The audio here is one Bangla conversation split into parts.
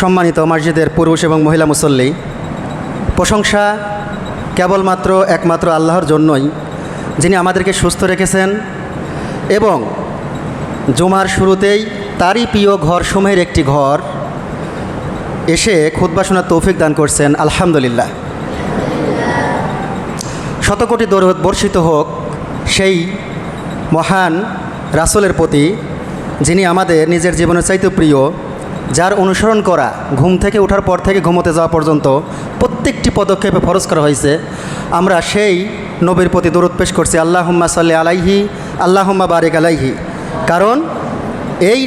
সম্মানিত মসজিদের পুরুষ এবং মহিলা মুসল্লি, প্রশংসা কেবলমাত্র একমাত্র আল্লাহর জন্যই, যিনি আমাদেরকে সুস্থ রেখেছেন এবং জুমার শুরুতেই তারই প্রিয় ঘরসমূহের একটি ঘর এসে খুতবা শোনার তৌফিক দান করছেন। আলহামদুলিল্লাহ। শতকোটি দরুদ বর্ষিত হোক সেই মহান রাসূলের প্রতি, যিনি আমাদের নিজের জীবনের চাইতে প্রিয়, যার অনুসরণ করা ঘুম থেকে ওঠার পর থেকে ঘুমোতে যাওয়া পর্যন্ত প্রত্যেকটি পদক্ষেপে ফরজ করা হয়েছে। আমরা সেই নবীর প্রতি দরুদ পেশ করছি, আল্লাহুম্মা সাল্লি আলাইহি আল্লাহুম্মা বারিক আলাইহি। কারণ এই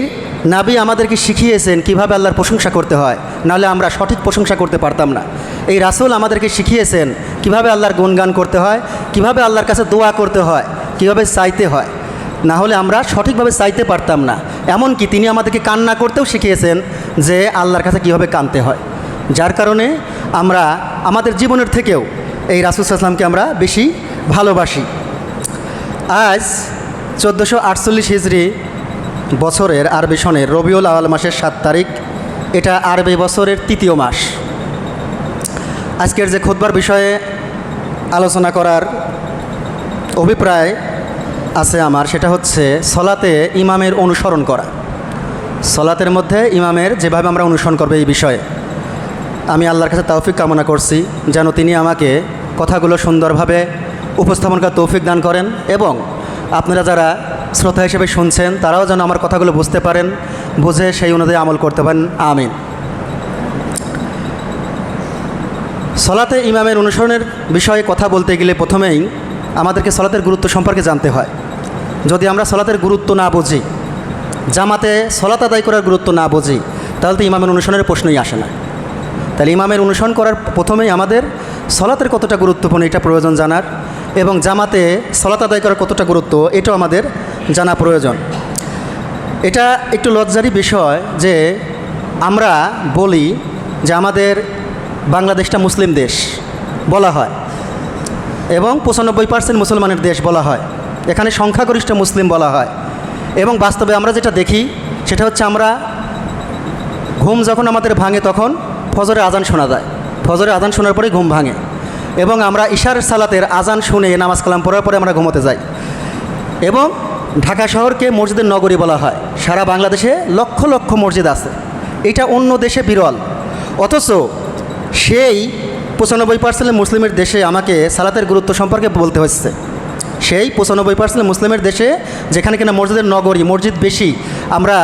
নাবী আমাদেরকে শিখিয়েছেন কিভাবে আল্লাহর প্রশংসা করতে হয়, নাহলে আমরা সঠিক প্রশংসা করতে পারতাম না। এই রাসূল আমাদেরকে শিখিয়েছেন কিভাবে আল্লাহর গুণগান করতে হয়, কিভাবে আল্লাহর কাছে দোয়া করতে হয়, কিভাবে চাইতে হয়, না হলে আমরা সঠিকভাবে চাইতে পারতাম না। এমনকি তিনি আমাদেরকে কান্না করতেও শিখিয়েছেন যে আল্লাহর কাছে কীভাবে কাঁদতে হয়। যার কারণে আমরা আমাদের জীবনের থেকেও এই রাসূল সাল্লাল্লাহু আলাইহি ওয়াসাল্লামকে আমরা বেশি ভালোবাসি। আজ 1448 হিজরি বছরের আরবি সনের রবিউল আউয়াল মাসের 7 তারিখ। এটা আরবি বছরের 3য় মাস। আজকের যে খুতবার বিষয়ে আলোচনা করার অভিপ্রায় আছে আমার, সেটা হচ্ছে সলাতে ইমামের অনুসরণ করা। সলাতের মধ্যে ইমামের যেভাবে আমরা অনুসরণ করবো, এই বিষয়ে আমি আল্লাহর কাছে তৌফিক কামনা করছি যেন তিনি আমাকে কথাগুলো সুন্দরভাবে উপস্থাপন করার তৌফিক দান করেন এবং আপনারা যারা শ্রোতা হিসেবে শুনছেন তারাও যেন আমার কথাগুলো বুঝতে পারেন, বুঝে সেই অনুযায়ী আমল করতে পারেন। আমিন। সলাতে ইমামের অনুসরণের বিষয়ে কথা বলতে গেলে প্রথমেই আমাদেরকে সলাতের গুরুত্ব সম্পর্কে জানতে হয়। যদি আমরা সলাতের গুরুত্ব না বুঝি, জামাতে সলাত আদায় করার গুরুত্ব না বুঝি, তাহলে তো ইমামের অনুসরণের প্রশ্নই আসে না। তাহলে ইমামের অনুসরণ করার প্রথমেই আমাদের সলাতের কতটা গুরুত্বপূর্ণ এটা প্রয়োজন জানার, এবং জামাতে সলাত আদায় করার কতটা গুরুত্ব এটাও আমাদের জানা প্রয়োজন। এটা একটু লজ্জারই বিষয় যে আমরা বলি যে আমাদের বাংলাদেশটা মুসলিম দেশ বলা হয় এবং 95% মুসলমানের দেশ বলা হয়, এখানে সংখ্যাগরিষ্ঠ মুসলিম বলা হয়, এবং বাস্তবে আমরা যেটা দেখি সেটা হচ্ছে আমরা ঘুম যখন আমাদের ভাঙে তখন ফজরের আজান শোনা যায়, ফজরের আজান শোনার পরেই ঘুম ভাঙে, এবং আমরা ইশার সালাতের আজান শুনে নামাজ কালাম পড়ার পরে আমরা ঘুমোতে যাই। এবং ঢাকা শহরকে মসজিদের নগরী বলা হয়। সারা বাংলাদেশে লক্ষ লক্ষ মসজিদ আছে, এটা অন্য দেশে বিরল। অথচ সেই 95% মুসলিমের দেশে আমাকে সালাতের গুরুত্ব সম্পর্কে বলতে হচ্ছে। সেই 95% মুসলিমের দেশে, যেখানে কিনা মসজিদের নগরী, মসজিদ বেশি, আমরা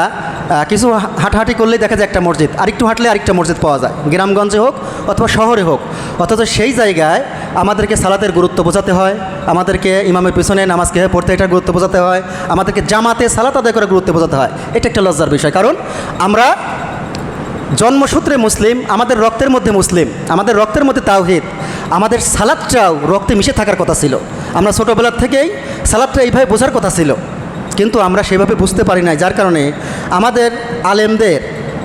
কিছু হাঁটাহাঁটি করলেই দেখা যায় একটা মসজিদ, আরেকটু হাঁটলে আরেকটা মসজিদ পাওয়া যায়, গ্রামগঞ্জে হোক অথবা শহরে হোক। অথচ সেই জায়গায় আমাদেরকে সালাতের গুরুত্ব বোঝাতে হয়, আমাদেরকে ইমামের পিছনে নামাজ কীভাবে পড়তে এটার গুরুত্ব বোঝাতে হয়, আমাদেরকে জামাতে সালাত আদায় করার গুরুত্ব বোঝাতে হয়। এটা একটা লজ্জার বিষয়, কারণ আমরা জন্মসূত্রে মুসলিম, আমাদের রক্তের মধ্যে মুসলিম, আমাদের রক্তের মধ্যে তাওহীদ, আমাদের সালাতটাও রক্তে মিশে থাকার কথা ছিল। আমরা ছোটোবেলার থেকেই সালাতটা এইভাবে বোঝার কথা ছিল, কিন্তু আমরা সেভাবে বুঝতে পারি না। যার কারণে আমাদের আলেমদের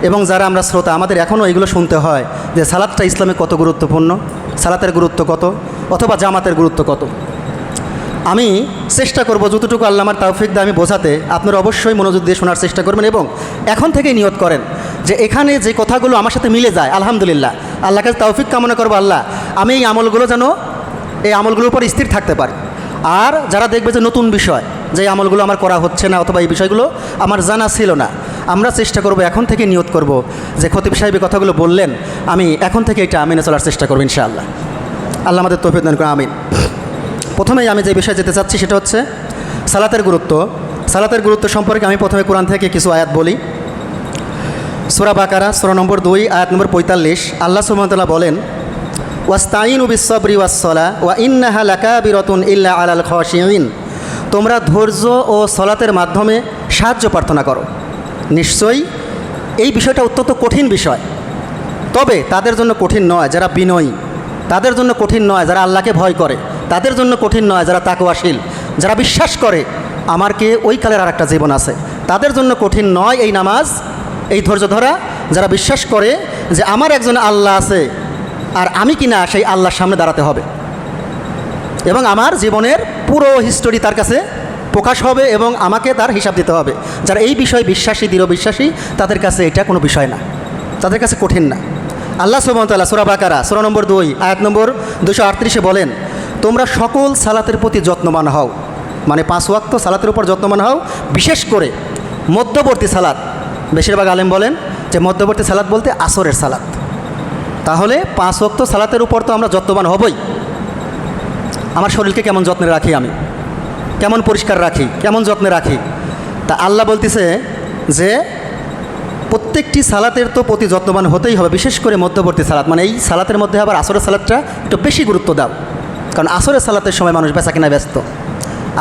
এবং যারা আমরা শ্রোতা, আমাদের এখনও এগুলো শুনতে হয় যে সালাতটা ইসলামে কত গুরুত্বপূর্ণ, সালাতের গুরুত্ব কত, অথবা জামাতের গুরুত্ব কত। আমি চেষ্টা করব যতটুকু আল্লাহ আমার তৌফিক দিয়ে আমি বোঝাতে। আপনারা অবশ্যই মনোযোগ দিয়ে শোনার চেষ্টা করবেন এবং এখন থেকেই নিয়ত করেন যে এখানে যে কথাগুলো আমার সাথে মিলে যায়, আলহামদুলিল্লাহ, আল্লাহ কাছে তৌফিক কামনা করবো, আল্লাহ আমি এই আমলগুলো যেন এই আমলগুলোর উপর স্থির থাকতে পারি। আর যারা দেখবে যে নতুন বিষয়, যে আমলগুলো আমার করা হচ্ছে না অথবা এই বিষয়গুলো আমার জানা ছিল না, আমরা চেষ্টা করব এখন থেকে নিয়ত করব যে খতিব সাহেব কথাগুলো বললেন, আমি এখন থেকে এটা মেনে চলার চেষ্টা করব ইনশাআল্লাহ। আল্লাহ আমাদের তৌফিক দান করুন, আমিন। প্রথমেই আমি যে বিষয়ে যেতে চাচ্ছি সেটা হচ্ছে সালাতের গুরুত্ব। সালাতের গুরুত্ব সম্পর্কে আমি প্রথমে কোরআন থেকে কিছু আয়াত বলি। সূরা বাকারা সূরা নম্বর 2 আয়াত নম্বর 45 আল্লাহ সুবহানাহু ওয়া তাআলা বলেন, ওয়াস্তাঈনু বিস-সাবরি ওয়াস-সালাহ ওয়া ইন্নাহা লাকাবিরাতুন ইল্লা আলাল খাশিঈন। তোমরা ধৈর্য ও সলাতের মাধ্যমে সাহায্য প্রার্থনা করো। নিশ্চয়ই এই বিষয়টা অত্যন্ত কঠিন বিষয়, তবে তাদের জন্য কঠিন নয় যারা বিনয়ী, তাদের জন্য কঠিন নয় যারা আল্লাহকে ভয় করে, তাদের জন্য কঠিন নয় যারা তাকওয়াশীল, যারা বিশ্বাস করে আমারকে ওই কালের আর একটা জীবন আছে, তাদের জন্য কঠিন নয় এই নামাজ, এই ধৈর্য ধরা, যারা বিশ্বাস করে যে আমার একজন আল্লাহ আছে আর আমি কিনা সেই আল্লাহর সামনে দাঁড়াতে হবে এবং আমার জীবনের পুরো হিস্টোরি তার কাছে প্রকাশ হবে এবং আমাকে তার হিসাব দিতে হবে। যারা এই বিষয়ে বিশ্বাসী, দৃঢ় বিশ্বাসী, তাদের কাছে এটা কোনো বিষয় না। তো তাদের কাছে কঠিন না। আল্লাহ সুবহানাহু ওয়া তাআলা সূরা বাকারা সূরা নম্বর 2 আয়াত নম্বর 238 বলেন, তোমরা সকল সালাতের প্রতি যত্নবান হও, মানে 5 ওয়াক্ত সালাতের উপর যত্নবান হও, বিশেষ করে মধ্যবর্তী সালাত। বেশিরভাগ আলেম বলেন যে মধ্যবর্তী সালাত বলতে আসরের সালাত। তাহলে 5 ওয়াক্ত সালাতের উপর তো আমরা যত্নবান হবই। আমার শরীরকে কেমন যত্নে রাখি, আমি কেমন পরিষ্কার রাখি, কেমন যত্নে রাখি, তা আল্লাহ বলতেছে যে প্রত্যেকটি সালাতের তো প্রতি যত্নবান হতেই হবে, বিশেষ করে মধ্যবর্তী সালাত। মানে এই সালাতের মধ্যে আবার আসরের সালাতটা একটু বেশি গুরুত্ব দাও, কারণ আসরের সালাতের সময় মানুষ বেচা কেনায় ব্যস্ত,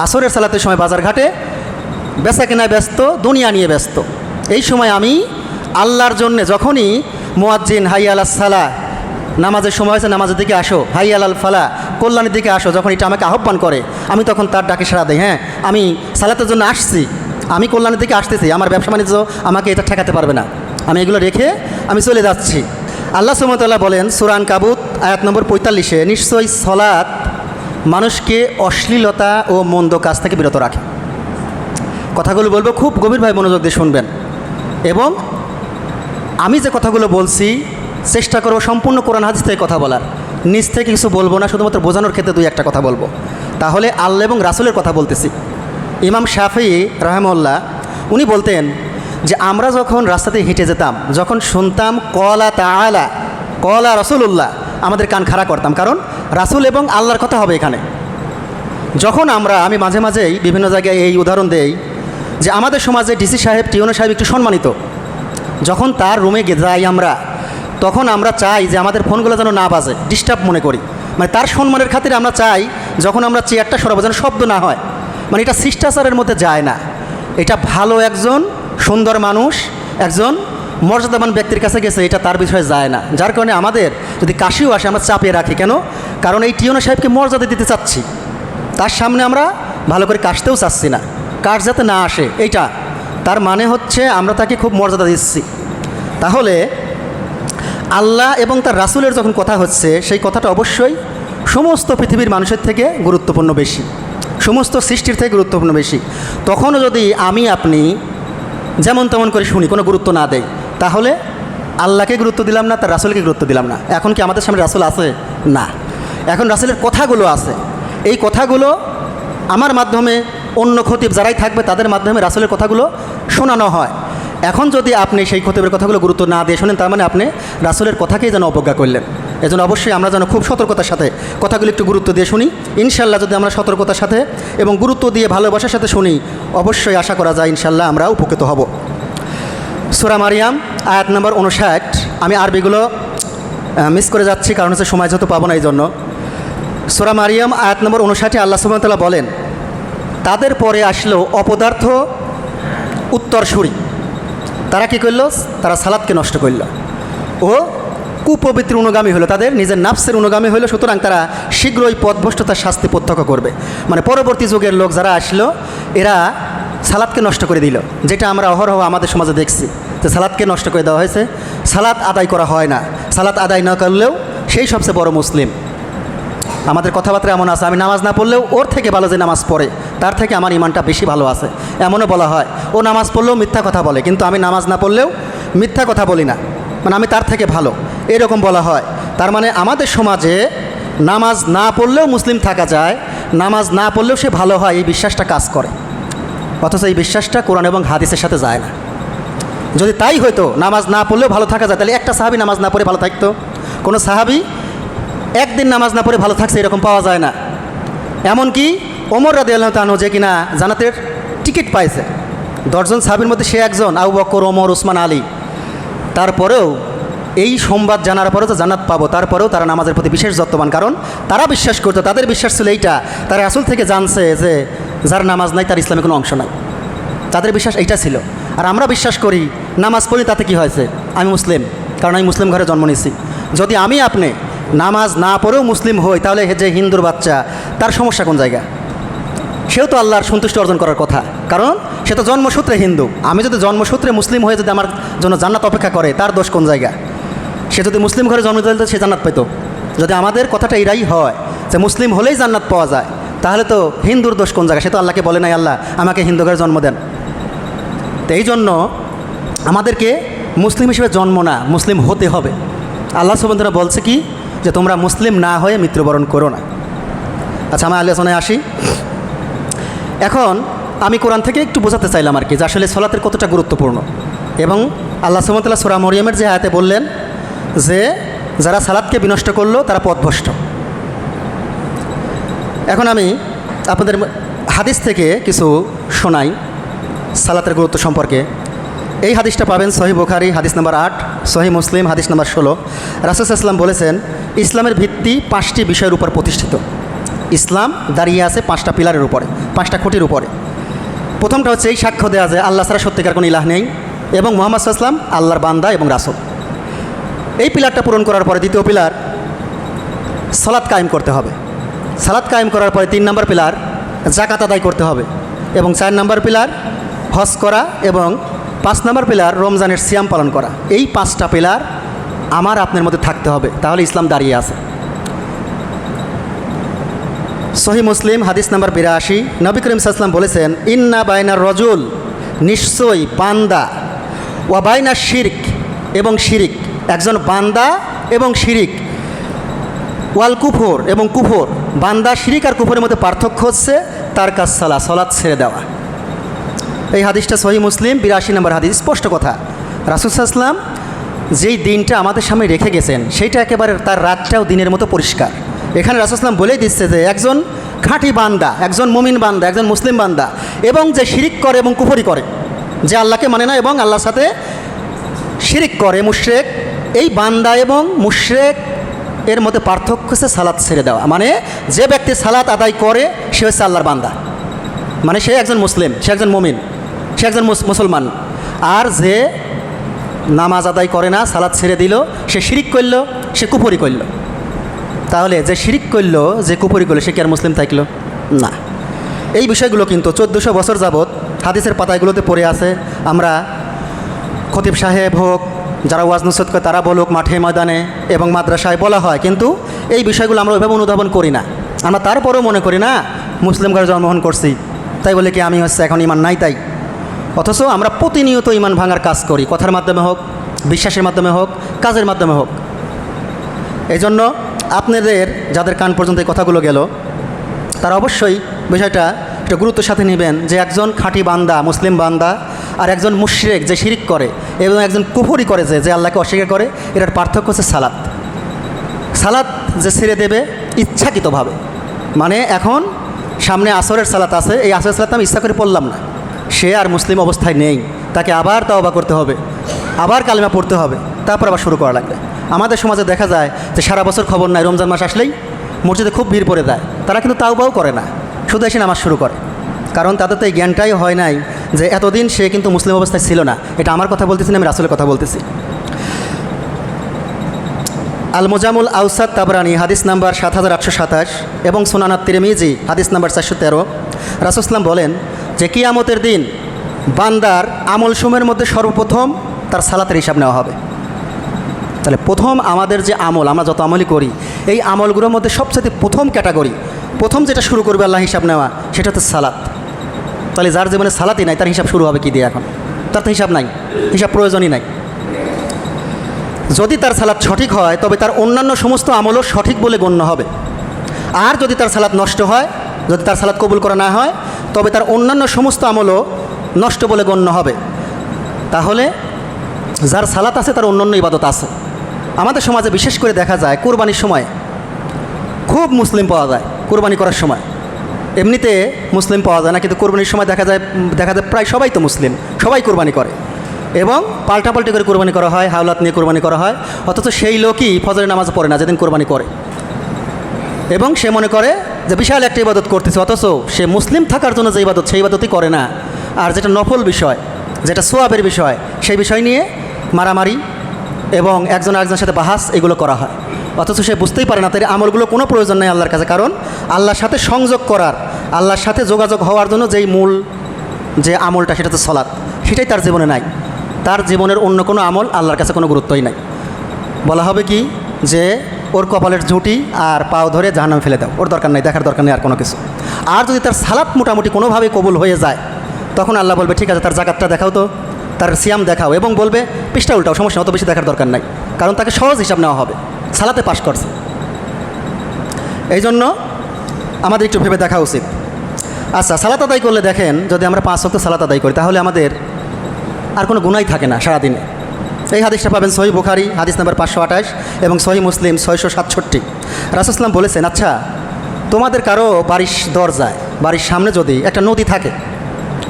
আসরের সালাতের সময় বাজার ঘাটে বেচা কেনায় ব্যস্ত, দুনিয়া নিয়ে ব্যস্ত। এই সময় আমি আল্লাহর জন্যে যখনই মুয়াজ্জিন হাইয়া আলাস সালাহ, নামাজের সময় হয়েছে নামাজের দিকে আসো, হাইয়া আলাল ফালা, কল্যাণের দিকে আসো, যখন এটা আমাকে আহ্বান করে আমি তখন তার ডাকে সাড়া দিই, হ্যাঁ আমি সালাতের জন্য আসছি, আমি কল্যাণের দিকে আসতেছি, আমার ব্যবসা বাণিজ্য আমাকে এটা ঠেকাতে পারবে না, আমি এগুলো রেখে আমি চলে যাচ্ছি। আল্লাহ সুবহানাহু ওয়া তাআলা বলেন সূরা আনকাবুত আয়াত নম্বর 45, নিশ্চয়ই সালাত মানুষকে অশ্লীলতা ও মন্দ কাজ থেকে বিরত রাখে। কথাগুলো বলবো, খুব গভীরভাবে মনোযোগ দিয়ে শুনবেন, এবং আমি যে কথাগুলো বলছি চেষ্টা করবো সম্পূর্ণ কোরআন হাদিস থেকে কথা বলার, নিজ থেকে কিছু বলবো না, শুধুমাত্র বোঝানোর ক্ষেত্রে 2-1টা কথা বলবো। তাহলে আল্লাহ এবং রাসূলের কথা বলতেছি। ইমাম শাফিঈ রাহিমাহুল্লাহ উনি বলতেন যে আমরা যখন রাস্তাতে হেঁটে যেতাম, যখন শুনতাম ক্বালা তাআলা ক্বালা রাসূলুল্লাহ, আমাদের কান খাড়া করতাম, কারণ রাসূল এবং আল্লাহর কথা হবে এখানে। যখন আমি মাঝে মাঝেই বিভিন্ন জায়গায় এই উদাহরণ দেই যে আমাদের সমাজে ডিসি সাহেব, টিওনো সাহেব একটু সম্মানিত, যখন তার রুমে যাই আমরা, তখন আমরা চাই যে আমাদের ফোনগুলো যেন না বাজে, ডিস্টার্ব মনে করি, মানে তার সম্মানের খাতিরে আমরা চাই যখন আমরা চেয়ারটা সরাবো যেন শব্দ না হয়, মানে এটা শিষ্টাচারের মধ্যে যায় না। এটা ভালো একজন সুন্দর মানুষ, একজন মর্যাদাবান ব্যক্তির কাছে গেছে, এটা তার বিষয়ে যায় না। যার কারণে আমাদের যদি কাশিও আসে আমরা চাপিয়ে রাখি, কেন? কারণ এই টিওনো সাহেবকে মর্যাদা দিতে চাচ্ছি, তার সামনে আমরা ভালো করে কাশতেও চাচ্ছি না, কাশ যাতে না আসে, এইটা তার মানে হচ্ছে আমরা তাকে খুব মর্যাদা দিচ্ছি। তাহলে আল্লাহ এবং তার রাসূলের যখন কথা হচ্ছে, সেই কথাটা অবশ্যই সমস্ত পৃথিবীর মানুষের থেকে গুরুত্বপূর্ণ বেশি, সমস্ত সৃষ্টির থেকে গুরুত্বপূর্ণ বেশি। তখনও যদি আমি আপনি যেমন তেমন করে শুনি, কোনো গুরুত্ব না দেই, তাহলে আল্লাহকে গুরুত্ব দিলাম না, তার রাসূলকে গুরুত্ব দিলাম না। এখন কি আমাদের সামনে রাসূল আছে? না, এখন রাসূলের কথাগুলো আছে। এই কথাগুলো আমার মাধ্যমে, অন্য খতিব যারাই থাকবে তাদের মাধ্যমে রাসূলের কথাগুলো শোনানো হয়। এখন যদি আপনি সেই খতিবের কথাগুলো গুরুত্ব না দিয়ে শোনেন, তার মানে আপনি রাসূলের কথাকেই যেন অবজ্ঞা করলেন। এজন্য অবশ্যই আমরা যেন খুব সতর্কতার সাথে কথাগুলো একটু গুরুত্ব দিয়ে শুনি। ইনশাল্লাহ যদি আমরা সতর্কতার সাথে এবং গুরুত্ব দিয়ে ভালোবাসার সাথে শুনি, অবশ্যই আশা করা যায় ইনশাল্লাহ আমরা উপকৃত হব। সূরা মারিয়াম আয়াত নম্বর 59, আমি আরবিগুলো মিস করে যাচ্ছি কারণ হচ্ছে সময় যেহেতু পাবো না, এই জন্য। সূরা মারিয়াম আয়াত নম্বর 59 আল্লাহ সুবহানাহু ওয়া তাআলা বলেন, তাদের পরে আসলো অপদার্থ উত্তরসূরি, তারা কী করল? তারা সালাতকে নষ্ট করল ও কুপবিত্র অনুগামী হলো, তাদের নিজের নাফসের অনুগামী হলো। সুতরাং তারা শীঘ্রই পথভ্রষ্টতার শাস্তি প্রত্যক্ষ করবে। মানে পরবর্তী যুগের লোক যারা আসলো, এরা সালাতকে নষ্ট করে দিল, যেটা আমরা অহরহ আমাদের সমাজে দেখছি যে সালাতকে নষ্ট করে দেওয়া হয়েছে, সালাত আদায় করা হয় না। সালাত আদায় না করলেও সেই সবচেয়ে বড় মুসলিম। আমাদের কথাবার্তা এমন আছে, আমি নামাজ না পড়লেও ওর থেকে ভালো যে নামাজ পড়ে, তার থেকে আমার ইমানটা বেশি ভালো আছে, এমনও বলা হয়। ও নামাজ পড়লেও মিথ্যা কথা বলে, কিন্তু আমি নামাজ না পড়লেও মিথ্যা কথা বলি না, মানে আমি তার থেকে ভালো, এরকম বলা হয়। তার মানে আমাদের সমাজে নামাজ না পড়লেও মুসলিম থাকা যায়, নামাজ না পড়লেও সে ভালো হয়, এই বিশ্বাসটা কাজ করে। অথচ এই বিশ্বাসটা কোরআন এবং হাদিসের সাথে যায় না। যদি তাই হয়তো নামাজ না পড়লেও ভালো থাকা যায়, তাহলে একটা সাহাবী নামাজ না পড়ে ভালো থাকতো? কোনো সাহাবী একদিন নামাজ না পড়ে ভালো থাকছে এরকম পাওয়া যায় না। এমনকি ওমর রাদিয়াল্লাহু তাআলা যে কিনা জান্নাতের টিকিট পাইছে, 10 জন সাহাবীর মধ্যে সে একজন, আবু বকর, ওমর, ওসমান, আলী, তারপরেও এই সংবাদ জানার পরেও যে জান্নাত পাবো, তারপরেও তারা নামাজের প্রতি বিশেষ যত্নবান, কারণ তারা বিশ্বাস করতো, তাদের বিশ্বাস ছিল এইটা, তারা রাসূল থেকে জানছে যে যার নামাজ নাই তার ইসলামে কোনো অংশ নাই, তাদের বিশ্বাস এইটা ছিল। আর আমরা বিশ্বাস করি নামাজ পড়ি তাতে কি হয়েছে, আমি মুসলিম, কারণ আমি মুসলিম ঘরে জন্ম নিয়েছি। যদি আমি আপনি নামাজ না পড়েও মুসলিম হই, তাহলে যে হিন্দুর বাচ্চা, তার সমস্যা কোন জায়গা? সেও তো আল্লাহর সন্তুষ্টি অর্জন করার কথা, কারণ সে তো জন্মসূত্রে হিন্দু। আমি যদি জন্মসূত্রে মুসলিম হয়ে যদি আমার জন্য জান্নাত অপেক্ষা করে, তার দোষ কোন জায়গা? সে যদি মুসলিম ঘরে জন্ম দিত সে জান্নাত পেত। যদি আমাদের কথাটা এরাই হয় যে মুসলিম হলেই জান্নাত পাওয়া যায়, তাহলে তো হিন্দুর দোষ কোন জায়গা? সে তো আল্লাহকে বলে নাই আল্লাহ আমাকে হিন্দু ঘরে জন্ম দেন। তো এই জন্য আমাদেরকে মুসলিম হিসেবে জন্ম না, মুসলিম হতে হবে। আল্লাহ সুবহানাহু ওয়া তাআলা বলছে কি, যে তোমরা মুসলিম না হয়ে মৃত্যুবরণ করো না। আচ্ছা, আমি আলোচনায় আসি। এখন আমি কোরআন থেকে একটু বোঝাতে চাইলাম আর কি, যে আসলে সলাতের কতটা গুরুত্বপূর্ণ। এবং আল্লাহ সুবহানাহু ওয়া তাআলা সূরা মরিয়মের যে আয়াতে বললেন যে যারা সালাতকে বিনষ্ট করলো তারা পথভ্রষ্ট। এখন আমি আপনাদের হাদিস থেকে কিছু শোনাই সালাতের গুরুত্ব সম্পর্কে। এই হাদিসটা পাবেন সহিহ বুখারী হাদিস নাম্বার 8, সহিহ মুসলিম হাদিস নাম্বার 16। রাসূল সাল্লাল্লাহু আলাইহি ওয়াসাল্লাম বলেছেন, ইসলামের ভিত্তি 5টি বিষয়ের উপর প্রতিষ্ঠিত। ইসলাম দাঁড়িয়ে আছে 5টা পিলারের উপরে, 5টা খুঁটির উপরে। প্রথমটা হচ্ছে এই সাক্ষ্য দেওয়া যে আল্লাহ ছাড়া সত্যিকার কোনো ইলাহ নেই এবং মুহাম্মদ সাল্লাল্লাহু আলাইহি ওয়াসাল্লাম আল্লাহর বান্দা এবং রাসূল। এই পিলারটা পূরণ করার পরে দ্বিতীয় পিলার সালাত কায়েম করতে হবে। সালাত কায়েম করার পরে 3 নম্বর পিলার যাকাত আদায় করতে হবে এবং 4 নম্বর পিলার হজ করা এবং 5 নম্বর পিলার রমজানের সিয়াম পালন করা। এই 5টা পিলার আমার আপনার মধ্যে থাকতে হবে, তাহলে ইসলাম দাঁড়িয়ে আছে। সহিহ মুসলিম হাদিস নাম্বার 82, নবী করিম সাল্লাল্লাহু আলাইহি ওয়াসাল্লাম বলেছেন, ইন্না বাইনার রজুল, নিশ্চয়ই বান্দা, ওয়া বাইনা শিরক এবং শিরিক, একজন বান্দা এবং শিরিক, ওয়াল কুফর এবং কুফর, বান্দা শিরিক আর কুফরের মধ্যে পার্থক্য হচ্ছে তার কাজ সালাত ছেড়ে দেওয়া। এই হাদিসটা সহিহ মুসলিম 82 নম্বর হাদিস। স্পষ্ট কথা, রাসূল সাল্লাল্লাহু আলাইহি ওয়াসাল্লাম যেই দিনটা আমাদের সামনে রেখে গেছেন সেইটা একেবারে তার রাতটাও দিনের মতো পরিষ্কার। এখানে রাসূল সাল্লাল্লাহু আলাইহি ওয়াসাল্লাম বলেই দিচ্ছে যে একজন খাঁটি বান্দা, একজন মুমিন বান্দা, একজন মুসলিম বান্দা এবং যে শিরিক করে এবং কুফরি করে, যে আল্লাহকে মানে না এবং আল্লাহর সাথে শিরিক করে, মুশরিক, এই বান্দা এবং মুশরিক এর মধ্যে পার্থক্য হচ্ছে সালাত ছেড়ে দেওয়া। মানে যে ব্যক্তি সালাত আদায় করে সে হচ্ছে আল্লাহর বান্দা, মানে সে একজন মুসলিম, সে একজন মুমিন, সে একজন মুসলমান। আর যে নামাজ আদায় করে না, সালাত ছেড়ে দিল, সে শিরিক করল, সে কুফরি করল। তাহলে যে শিরিক করল, যে কুফরি করল, সে কি আর মুসলিম থাকলো? না। এই বিষয়গুলো কিন্তু 1400 বছর যাবৎ হাদিসের পাতাগুলোতে পড়ে আছে। আমরা খতিব সাহেব হোক, যারা ওয়াজ নসিহত করে তারা বলুক, মাঠে ময়দানে এবং মাদ্রাসায় বলা হয়, কিন্তু এই বিষয়গুলো আমরা ওইভাবে অনুধাবন করি না। আমরা তারপরেও মনে করি না মুসলিম ঘরে জন্মগ্রহণ করছি, তাই বলে কি আমি হচ্ছে এখন ইমান নাই তাই। অথচ আমরা প্রতিনিয়ত ইমান ভাঙার কাজ করি, কথার মাধ্যমে হোক, বিশ্বাসের মাধ্যমে হোক, কাজের মাধ্যমে হোক। এই জন্য আপনাদের যাদের কান পর্যন্ত এই কথাগুলো গেল, তারা অবশ্যই বিষয়টা একটু গুরুত্বের সাথে নেবেন যে একজন খাঁটি বান্দা, মুসলিম বান্দা, আর একজন মুশরিক যে শিরিক করে এবং একজন কুফরি করে, যে আল্লাহকে অস্বীকার করে, এটার পার্থক্য হচ্ছে সালাত। সালাত যে ছেড়ে দেবে ইচ্ছাকৃতভাবে, মানে এখন সামনে আসরের সালাত আছে, এই আসরের সালাত আমি ইচ্ছা করে পড়লাম না, সে আর মুসলিম অবস্থায় নেই, তাকে আবার তাওবা করতে হবে, আবার কালিমা পড়তে হবে, তারপর আবার শুরু করা লাগবে। আমাদের সমাজে দেখা যায় যে সারা বছর খবর নাই, রমজান মাস আসলেই মসজিদে খুব ভিড় পড়ে যায়, তারা কিন্তু তাওবাও করে না, শুধু এসে নামাজ শুরু করে। কারণ তাদের তো এই জ্ঞানটাই হয় নাই যে এতদিন সে কিন্তু মুসলিম অবস্থায় ছিল না। এটা আমার কথা বলতেছি না, আমি রাসূলের কথা বলতেছি। আল মুজামুল আউসাত তাবরানি হাদিস নাম্বার 7827 এবং সুনানাত তিরমিজি হাদিস নাম্বার 413, রাসূল সাল্লাল্লাহু বলেন যে কিয়ামতের দিন বান্দার আমলসমূহের মধ্যে সর্বপ্রথম তার সালাতের হিসাব নেওয়া হবে। তাহলে প্রথম আমাদের যে আমল, আমরা যত আমলই করি, এই আমলগুলোর মধ্যে সবচেয়ে প্রথম ক্যাটাগরি, প্রথম যেটা শুরু করবে আল্লাহ হিসাব নেওয়া, সেটা হচ্ছে সালাত। তাহলে যার জীবনে সালাতই নাই, তার হিসাব শুরু হবে কি দিয়ে? এখন তার তো হিসাব নাই, হিসাব প্রয়োজনই নাই। যদি তার সালাত সঠিক হয় তবে তার অন্যান্য সমস্ত আমলও সঠিক বলে গণ্য হবে। আর যদি তার সালাত নষ্ট হয়, যদি তার সালাত কবুল করা না হয়, তবে তার অন্যান্য সমস্ত আমলও নষ্ট বলে গণ্য হবে। তাহলে যার সালাত আছে তার অন্যান্য ইবাদত আছে। আমাদের সমাজে বিশেষ করে দেখা যায় কোরবানির সময় খুব মুসলিম পাওয়া যায়। কোরবানি করার সময় এমনিতে মুসলিম পাওয়া যায় না, কিন্তু কোরবানির সময় দেখা যায় প্রায় সবাই তো মুসলিম, সবাই কোরবানি করে এবং পাল্টাপাল্টি করে কোরবানি করা হয়, হাওলাত নিয়ে কোরবানি করা হয়। অথচ সেই লোকই ফজরের নামাজ পড়ে না যেদিন কোরবানি করে, এবং সে মনে করে যে বিশাল একটা ইবাদত করতেছে, অথচ সে মুসলিম থাকার জন্য যে ইবাদত, সেই ইবাদতই করে না। আর যেটা নফল বিষয়, যেটা সোয়াবের বিষয়, সেই বিষয় নিয়ে মারামারি এবং একজন আরেকজনের সাথে বাহাস, এগুলো করা হয়। অথচ সে বুঝতেই পারে না তার আমলগুলো কোনো প্রয়োজন নেই আল্লাহর কাছে। কারণ আল্লাহর সাথে সংযোগ করার, আল্লাহর সাথে যোগাযোগ হওয়ার জন্য যেই মূল যে আমলটা, সেটা হচ্ছে সালাত, সেটাই তার জীবনে নাই। তার জীবনের অন্য কোনো আমল আল্লাহর কাছে কোনো গুরুত্বই নাই। বলা হবে কি যে ওর কপালের ঝুঁটি আর পাও ধরে জাহান্নামে ফেলে দাও, ওর দরকার নেই, দেখার দরকার নেই আর কোনো কিছু। আর যদি তার সালাত মোটামুটি কোনোভাবে কবুল হয়ে যায়, তখন আল্লাহ বলবে ঠিক আছে তার জাকাতটা দেখাও তো, তার সিয়াম দেখাও এবং বলবে পৃষ্ঠা উল্টাও, সমস্যা অত বেশি দেখার দরকার নাই, কারণ তাকে সহজ হিসাব নেওয়া হবে, সালাতে পাশ করছে। এই জন্য আমাদের একটু ভেবে দেখা উচিত। আচ্ছা, সালাত আদায় করলে দেখেন, যদি আমরা 5 ওয়াক্ত সালাত আদায় করি তাহলে আমাদের আর কোনো গুনাই থাকে না সারাদিনে। এই হাদিসটা পাবেন সহিহ বুখারী হাদিস নাম্বার 528 এবং সহিহ মুসলিম 667। রাসূল সাল্লাল্লাহু বলেছেন, আচ্ছা তোমাদের কারো বাড়ির দরজায়, বাড়ির সামনে যদি একটা নদী থাকে,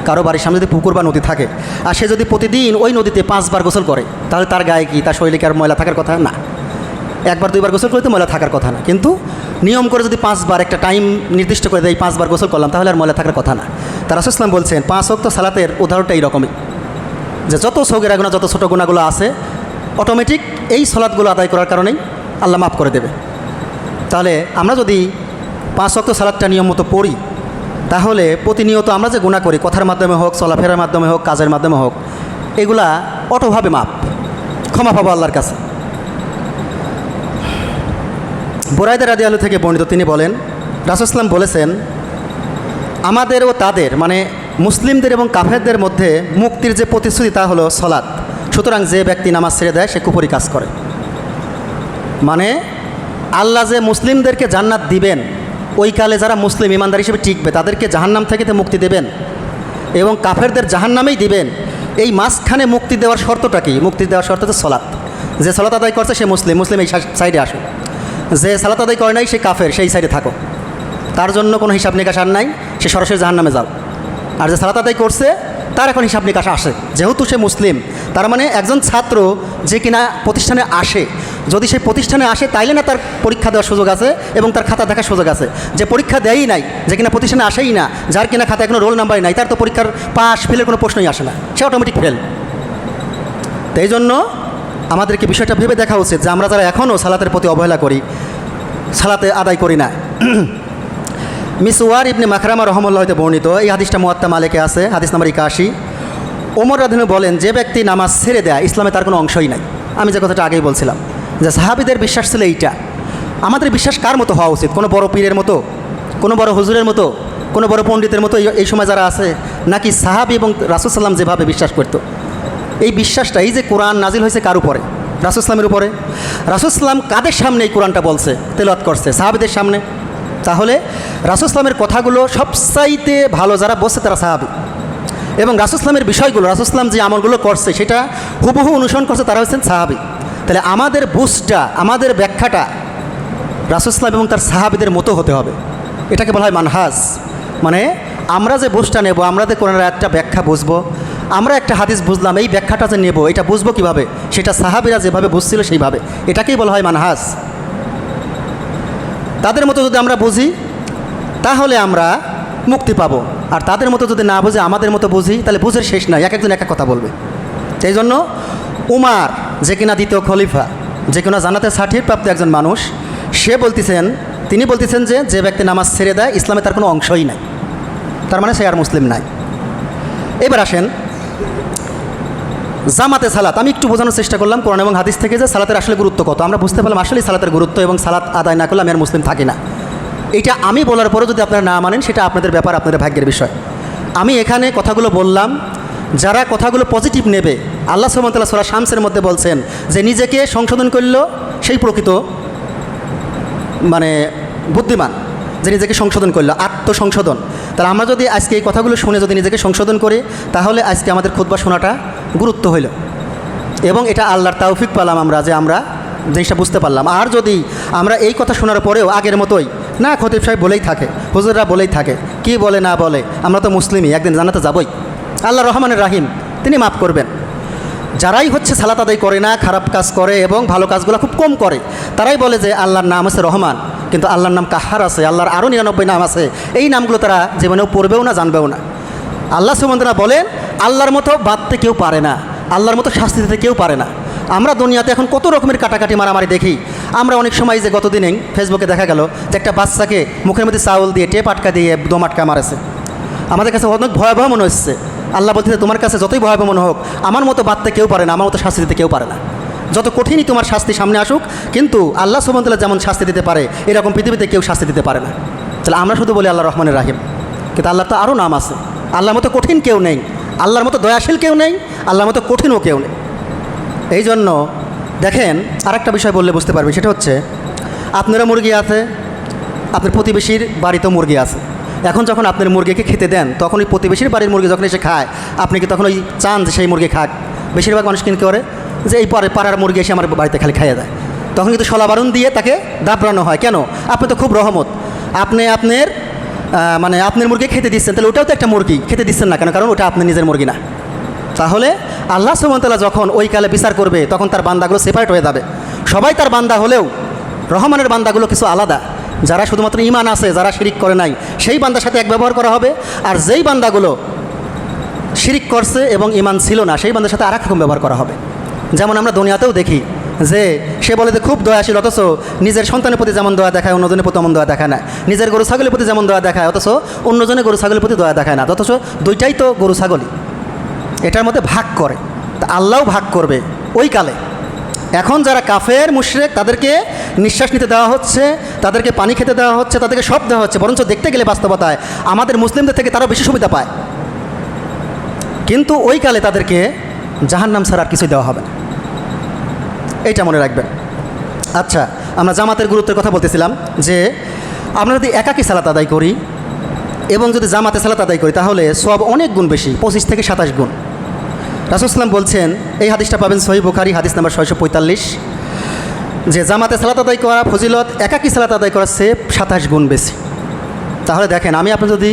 কারো বাড়ির সামনে যদি পুকুর বা নদী থাকে, আর সে যদি প্রতিদিন ওই নদীতে 5 বার গোসল করে, তাহলে তার গায়ে কি, তার শরীরে কি আর ময়লা থাকার কথা না? 1 বার 2 বার গোসল করলে তো ময়লা থাকার কথা না, কিন্তু নিয়ম করে যদি 5 বার একটা টাইম নির্দিষ্ট করে দেয়, 5 বার গোসল করলাম, তাহলে আর ময়লা থাকার কথা না। তার রাসূল সাল্লাল্লাহু বলছেন 5 ওয়াক্ত সালাতের উদাহরণটা এইরকমই, যে যত সগীরা গুনাহ, যত ছোটো গুনাহগুলো আছে অটোমেটিক এই সালাতগুলো আদায় করার কারণেই আল্লাহ মাফ করে দেবে। তাহলে আমরা যদি 5 ওয়াক্ত সালাতটা নিয়ম মতো পড়ি, তাহলে প্রতিনিয়ত আমরা যে গুনাহ করি, কথার মাধ্যমে হোক, চলাফেরার মাধ্যমে হোক, কাজের মাধ্যমে হোক, এগুলা অটোভাবে মাপ, ক্ষমা পাবো আল্লাহর কাছে। বুরায়দা রাদিয়াল্লাহু থেকে বর্ণিত, তিনি বলেন, রাসূল সাল্লাল্লাহু বলেছেন, আমাদের ও তাদের মানে মুসলিমদের এবং কাফেরদের মধ্যে মুক্তির যে প্রতিশ্রুতি তা হলো সালাত। সুতরাং যে ব্যক্তি নামাজ ছেড়ে দেয় সে কুফরি কাজ করে। মানে আল্লাহ যে মুসলিমদেরকে জান্নাত দিবেন, ওই কালে যারা মুসলিম ইমানদার হিসেবে টিকবে তাদেরকে জাহান্নাম থেকে মুক্তি দেবেন এবং কাফেরদের জাহান্নামেই দিবেন। এই মাঝখানে মুক্তি দেওয়ার শর্তটা কি? মুক্তি দেওয়ার শর্ত হচ্ছে সালাত। যে সালাত আদায় করছে সে মুসলিম, মুসলিম এই সাইডে আসো। যে সালাত আদায় করে নাই সে কাফের, সেই সাইডে থাকো। তার জন্য কোনো হিসাব নিকাশ আর নাই, সে সরাসরি জাহান্নামে যাও। আর যে সালাত আদায় করছে তার এখন হিসাব নিকাশ আসে, যেহেতু সে মুসলিম। তার মানে একজন ছাত্র যে কিনা প্রতিষ্ঠানে আসে, যদি সেই প্রতিষ্ঠানে আসে তাইলে না তার পরীক্ষা দেওয়ার সুযোগ আছে এবং তার খাতা দেখার সুযোগ আছে। যে পরীক্ষা দেয়ই নাই, যে কিনা প্রতিষ্ঠানে আসেই না, যার কিনা খাতায় কোনো রোল নাম্বারই নাই, তার তো পরীক্ষার পাস ফেলের কোনো প্রশ্নই আসে না, সে অটোমেটিক ফেল। তো এই জন্য আমাদেরকে বিষয়টা ভেবে দেখা উচিত যে আমরা যারা এখনও সালাতের প্রতি অবহেলা করি, সালাতে আদায় করি না। মিসওয়ার ইবনে মাখরামা রহমাল্লাহ হতে বর্ণিত, এই হাদিসটা মুয়াত্তা মালিকে আছে, হাদিস নাম্বার 81। ওমর রাদিয়াল্লাহু বলেন, যে ব্যক্তি নামাজ ছেড়ে দেয় ইসলামে তার কোনো অংশই নাই। আমি যে কথাটা আগেই বলছিলাম যে সাহাবীদের বিশ্বাস ছিল এইটা। আমাদের বিশ্বাস কার মতো হওয়া উচিত? কোনো বড় পীরের মতো, কোনো বড় হুজুরের মতো, কোনো বড় পণ্ডিতের মতো এই সময় যারা আছে, নাকি সাহাবী এবং রাসূল সাল্লাম যেভাবে বিশ্বাস করত? এই বিশ্বাসটা, এই যে কোরআন নাজিল হয়েছে কার উপরে? রাসূল সাল্লামের উপরে। রাসূল সাল্লাম কাদের সামনে এই কোরআনটা বলছে, তেলাওয়াত করছে? সাহাবীদের সামনে। তাহলে রাসূল সাল্লামের কথাগুলো সবচাইতে ভালো যারা বলছে তারা সাহাবী, এবং রাসূল সাল্লামের বিষয়গুলো, রাসূল সাল্লাম যে আমলগুলো করছে সেটা হুবহু অনুসরণ করছে তারা হচ্ছেন সাহাবী। তাহলে আমাদের বুঝটা, আমাদের ব্যাখ্যাটা রাসূল সাল্লাম এবং তার সাহাবীদের মতো হতে হবে। এটাকে বলা হয় মানহাজ। মানে আমরা যে বুঝটা নেব, আমরা যে কোরআনের একটা ব্যাখ্যা বুঝবো, আমরা একটা হাদিস বুঝলাম, এই ব্যাখ্যাটা যে নেব এটা বুঝবো কীভাবে? সেটা সাহাবীরা যেভাবে বুঝছিল সেইভাবে, এটাকেই বলা হয় মানহাজ। তাদের মতো যদি আমরা বুঝি তাহলে আমরা মুক্তি পাবো, আর তাদের মতো যদি না বুঝি, আমাদের মতো বুঝি, তাহলে বুঝের শেষ নাই, এক একজন এক এক কথা বলবে। সেই জন্য উমার, যে কিনা দ্বিতীয় খলিফা, যে কিনা জান্নাতের সার্টিফিকেট প্রাপ্ত একজন মানুষ, তিনি বলতেছেন যে ব্যক্তি নামাজ ছেড়ে দেয় ইসলামে তার কোনো অংশই নাই, তার মানে সে আর মুসলিম নাই। এবার আসেন জামাতে সালাত। আমি একটু বোঝানোর চেষ্টা করলাম কোরআন এবং হাদিস থেকে যে সালাতের আসলে গুরুত্ব কত। আমরা বুঝতে পারলাম আসলেই সালাতের গুরুত্ব, এবং সালাত আদায় না করলে আমি আর মুসলিম থাকি না। এটা আমি বলার পরেও যদি আপনারা না মানেন সেটা আপনাদের ব্যাপার, আপনাদের ভাগ্যের বিষয়। আমি এখানে কথাগুলো বললাম, যারা কথাগুলো পজিটিভ নেবে, আল্লাহ সুবহানাহু ওয়া তাআলা সূরা শামসের মধ্যে বলছেন যে নিজেকে সংশোধন করলো সেই প্রকৃত মানে বুদ্ধিমান, যে নিজেকে সংশোধন করলো, আত্মসংশোধন। তাহলে আমরা যদি আজকে এই কথাগুলো শুনে যদি নিজেকে সংশোধন করি, তাহলে আজকে আমাদের খুতবা শোনাটা গুরুত্ব হইল, এবং এটা আল্লাহর তৌফিক পেলাম আমরা, যে আমরা জিনিসটা বুঝতে পারলাম। আর যদি আমরা এই কথা শোনার পরেও আগের মতোই, না খতিব সাহেব বলেই থাকে, হুজুররা বলেই থাকে, কি বলে না বলে, আমরা তো মুসলিমই, একদিন জান্নাতে যাবই, আল্লাহ রহমানের রাহিম, তিনি মাফ করবেন। যারাই হচ্ছে সালাত আদায় করে না, খারাপ কাজ করে এবং ভালো কাজগুলো খুব কম করে, তারাই বলে যে আল্লাহর নাম আছে রহমান, কিন্তু আল্লাহর নাম কাহার আছে, আল্লাহর আরও 99 নাম আছে, এই নামগুলো তারা জীবনেও পড়বেও না, জানবেও না। আল্লাহ সুবহানাহু ওয়া তাআলা বলেন, আল্লাহর মতো বাঁধতে কেউ পারে না, আল্লাহর মতো শাস্তি দিতে কেউ পারে না। আমরা দুনিয়াতে এখন কত রকমের কাটাকাটি মারামারি দেখি। আমরা অনেক সময় যে গতদিনেই ফেসবুকে দেখা গেল যে একটা বাচ্চাকে মুখের মধ্যে চাউল দিয়ে টেপ আটকা দিয়ে দম আটকা মারেছে। আমাদের কাছে অনেক ভয়াবহ মনে হচ্ছে। আল্লাহ বলতেছে, তোমার কাছে যতই ভয়াবহ মনে হোক, আমার মতো বাঁধতে কেউ পারে না, আমার মতো শাস্তি দিতে কেউ পারে না। যত কঠিনই তোমার শাস্তি সামনে আসুক, কিন্তু আল্লাহ সুবহানাহু ওয়া তাআলা যেমন শাস্তি দিতে পারে, এরকম পৃথিবীতে কেউ শাস্তি দিতে পারে না। তাহলে আমরা শুধু বলি আল্লাহ রহমানের রাহিম, কিন্তু আল্লাহ তো আরও নাম আছে, আল্লাহর মতো কঠিন কেউ নেই, আল্লাহর মতো দয়াশীল কেউ নেই, আল্লাহর মতো কঠিনও কেউ নেই। এই জন্য দেখেন, আরেকটা বিষয় বললে বুঝতে পারবেন, সেটা হচ্ছে আপনারা মুরগি আছে, আপনার প্রতিবেশীর বাড়িতেও মুরগি আছে। এখন যখন আপনার মুরগিকে খেতে দেন, তখন ওই প্রতিবেশীর বাড়ির মুরগি যখন এসে খায়, আপনি কি তখন ওই চান যে সেই মুরগি খাক? বেশিরভাগ মানুষ কিন্তু করে যে এই পাড়ার মুরগি এসে আমার বাড়িতে খালি খাইয়ে দেয়, তখন কিন্তু শলাবারণ দিয়ে তাকে দাপড়ানো হয়। কেন? আপনি তো খুব রহমত, আপনি আপনার মুরগি খেতে দিচ্ছেন, তাহলে ওটাও তো একটা মুরগি, খেতে দিচ্ছেন না কেন? কারণ ওটা আপনার নিজের মুরগি না। তাহলে আল্লাহ সুবহানাহু ওয়া তাআলা যখন ওই কালে বিচার করবে, তখন তার বান্দাগুলো সেপারেট হয়ে যাবে। সবাই তার বান্দা হলেও রহমানের বান্দাগুলো কিছু আলাদা। যারা শুধুমাত্র ঈমান আছে, যারা শিরিক করে নাই, সেই বান্দার সাথে এক ব্যবহার করা হবে। আর যেই বান্দাগুলো শিরিক করছে এবং ঈমান ছিল না, সেই বান্দার সাথে আরেক রকম ব্যবহার করা হবে। যেমন আমরা দুনিয়াতেও দেখি যে সে বলে যে খুব দয়াশীল, অথচ নিজের সন্তানের প্রতি যেমন দয়া দেখায়, অন্যজনের প্রতি তেমন দয়া দেখায় না। নিজের গরু ছাগলের প্রতি যেমন দয়া দেখায়, অথচ অন্যজনের গরু ছাগলের প্রতি দয়া দেখায় না, অথচ দুইটাই তো গরু ছাগলই। এটার মধ্যে ভাগ করে, তা আল্লাহও ভাগ করবে ওই কালে। এখন যারা কাফের মুশরিক, তাদেরকে নিঃশ্বাস নিতে দেওয়া হচ্ছে, তাদেরকে পানি খেতে দেওয়া হচ্ছে, তাদেরকে সব দেওয়া হচ্ছে। বরঞ্চ দেখতে গেলে বাস্তবতায় আমাদের মুসলিমদের থেকে তারাও বেশি সুবিধা পায়। কিন্তু ওই কালে তাদেরকে জাহান্নাম ছাড়া আর কিছুই দেওয়া হবে না, এইটা মনে রাখবেন। আচ্ছা, আমরা জামাতের গুরুত্বের কথা বলতেছিলাম যে আমরা যদি একাকী সালাত আদায় করি এবং যদি জামাতে সালাত আদায় করি, তাহলে সওয়াব অনেক গুণ বেশি, 25 থেকে 27 গুণ। রাসূল সাল্লাল্লাহু আলাইহি ওয়াসাল্লাম বলছেন, এই হাদিসটা পাবেন সহিহ বুখারী হাদিস নাম্বার 645, যে জামাতে সালাত আদায় করা ফজিলত একাকী সালাত আদায় করার চেয়ে 27 গুণ বেশি। তাহলে দেখেন, আমি আপনি যদি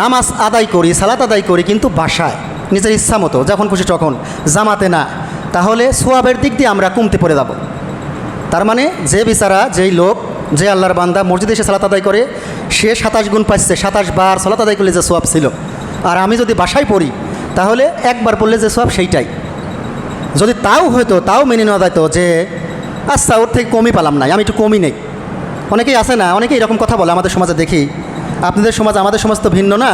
নামাজ আদায় করি, সালাত আদায় করি, কিন্তু বাসায় নিজের ইচ্ছা মতো যখন খুশি তখন, জামাতে না, তাহলে সোয়াবের দিক দিয়ে আমরা কমতে পড়ে যাব। তার মানে যে বিচারা, যেই লোক, যে আল্লাহর বান্দা মসজিদে এসে সালাত আদায় করে, সে 27 গুণ পাচ্ছে, 27 বার সালাত আদায় করলে যে সোয়াব ছিল। আর আমি যদি বাসায় পড়ি, তাহলে একবার পড়লে যে সোয়াব সেইটাই। যদি তাও মেনে নেওয়া যেত যে আচ্ছা ওর থেকে কমই পেলাম না, আমি একটু কমই নেই। অনেকেই আছে না, অনেকেই এরকম কথা বলে আমাদের সমাজে দেখি। আপনাদের সমাজ আমাদের সমাজ তো ভিন্ন না,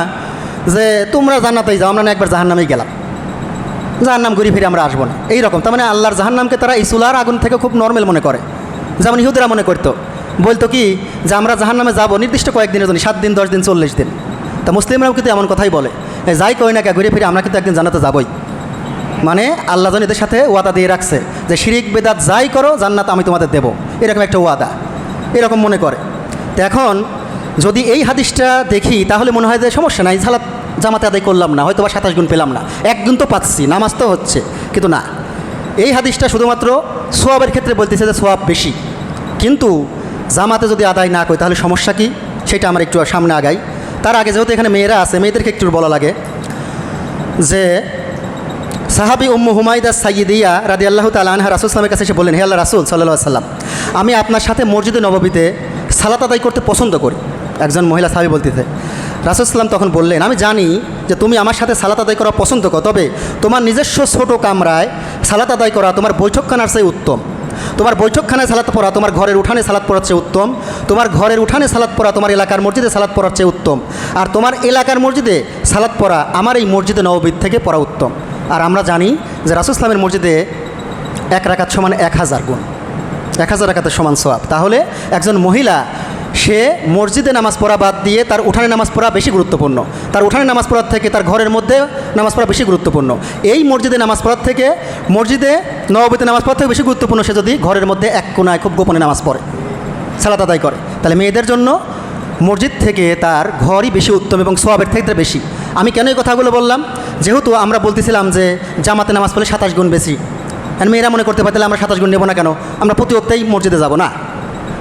যে তোমরা জান্নাতেই যাও, আমরা না একবার জাহান্নামেই গেলাম, জাহান্নাম ঘুরে ফিরে আমরা আসবো না, এইরকম। তার মানে আল্লাহর জাহান্নামকে তারা এই চুলার আগুন থেকে খুব নর্মাল মনে করে। যেমন ইহুদিরা মনে করতো, বলতো কি যে আমরা জাহান্নামে যাবো নির্দিষ্ট কয়েকদিনের জন্য, 7 দিন 10 দিন 40 দিন। তা মুসলিমরাও কিন্তু এমন কথাই বলে, যাই কই না কে ঘুরে ফিরে আমরা কিন্তু একদিন জান্নাতে যাবই। মানে আল্লাহ যেন এদের সাথে ওয়াদা দিয়ে রাখছে যে শিরিক বেদাত যাই করো, জান্নাত আমি তোমাদের দেবো, এরকম একটা ওয়াদা, এরকম মনে করে। তো এখন যদি এই হাদিসটা দেখি, তাহলে মনে হয় যে সমস্যা নাই, সালাত জামাতে আদায় করলাম না, হয়তো বা 27 গুণ পেলাম না, 1 গুণ তো পাচ্ছি, নামাজ তো হচ্ছে। কিন্তু না, এই হাদিসটা শুধুমাত্র সোয়াবের ক্ষেত্রে বলতেছে যে সোয়াব বেশি, কিন্তু জামাতে যদি আদায় না করি তাহলে সমস্যা কি, সেটা আমরা একটু সামনে আগাই। তার আগে যেহেতু এখানে মেয়েরা আছে, মেয়েদেরকে একটু বলা লাগে যে সাহাবী উম্মু হুমায়দা সাইয়্যিদিয়া রাদিয়াল্লাহু তাআলা আনহা রাসূল সাল্লাল্লাহু আলাইহি ওয়াসাল্লামের কাছে এসে বললেন, হে আল্লাহর রাসূল সাল্লাল্লাহু আলাইহি ওয়াসাল্লাম, আমি আপনার সাথে মসজিদে নববীতে সালাত আদায় করতে পছন্দ করি। একজন মহিলা সাহাবী বলতেছে। রাসূল সাল্লাম তখন বললেন, আমি জানি যে তুমি আমার সাথে সালাত আদায় করা পছন্দ করো, তবে তোমার নিজস্ব ছোট কামরায় সালাত আদায় করা তোমার বৈঠকখানার চেয়ে উত্তম। তোমার বৈঠকখানায় সালাত পড়া তোমার ঘরের উঠানে সালাত পড়ার চেয়ে উত্তম। তোমার ঘরের উঠানে সালাত পড়া তোমার এলাকার মসজিদে সালাত পড়ার চেয়ে উত্তম। আর তোমার এলাকার মসজিদে সালাত পড়া আমার এই মসজিদে নববী থেকে পড়া উত্তম। আর আমরা জানি যে রাসূল সাল্লামের মসজিদে 1 রাকাত সমান 1000 গুণ, 1000 রাকাতের সমান সওয়াব। তাহলে একজন মহিলা সে মসজিদে নামাজ পড়া বাদ দিয়ে তার উঠানে নামাজ পড়া বেশি গুরুত্বপূর্ণ, তার উঠানে নামাজ পড়ার থেকে তার ঘরের মধ্যে নামাজ পড়া বেশি গুরুত্বপূর্ণ। এই মসজিদে নামাজ পড়ার থেকে মসজিদে নববীতে নামাজ পড়ার থেকে বেশি গুরুত্বপূর্ণ সে যদি ঘরের মধ্যে এক কোণায় খুব গোপনে নামাজ পড়ে, সালাত আদায় করে। তাহলে মেয়েদের জন্য মসজিদ থেকে তার ঘরই বেশি উত্তম এবং সওয়াবের ক্ষেত্রে বেশি। আমি কেন এই কথাগুলো বললাম, যেহেতু আমরা বলতেছিলাম যে জামাতে নামাজ পড়লে 27 গুণ বেশি, আর মেয়েরা মনে করতে পারে তাহলে আমরা 27 গুণ নেব না কেন, আমরা প্রতি ওক্তেই মসজিদে যাব না।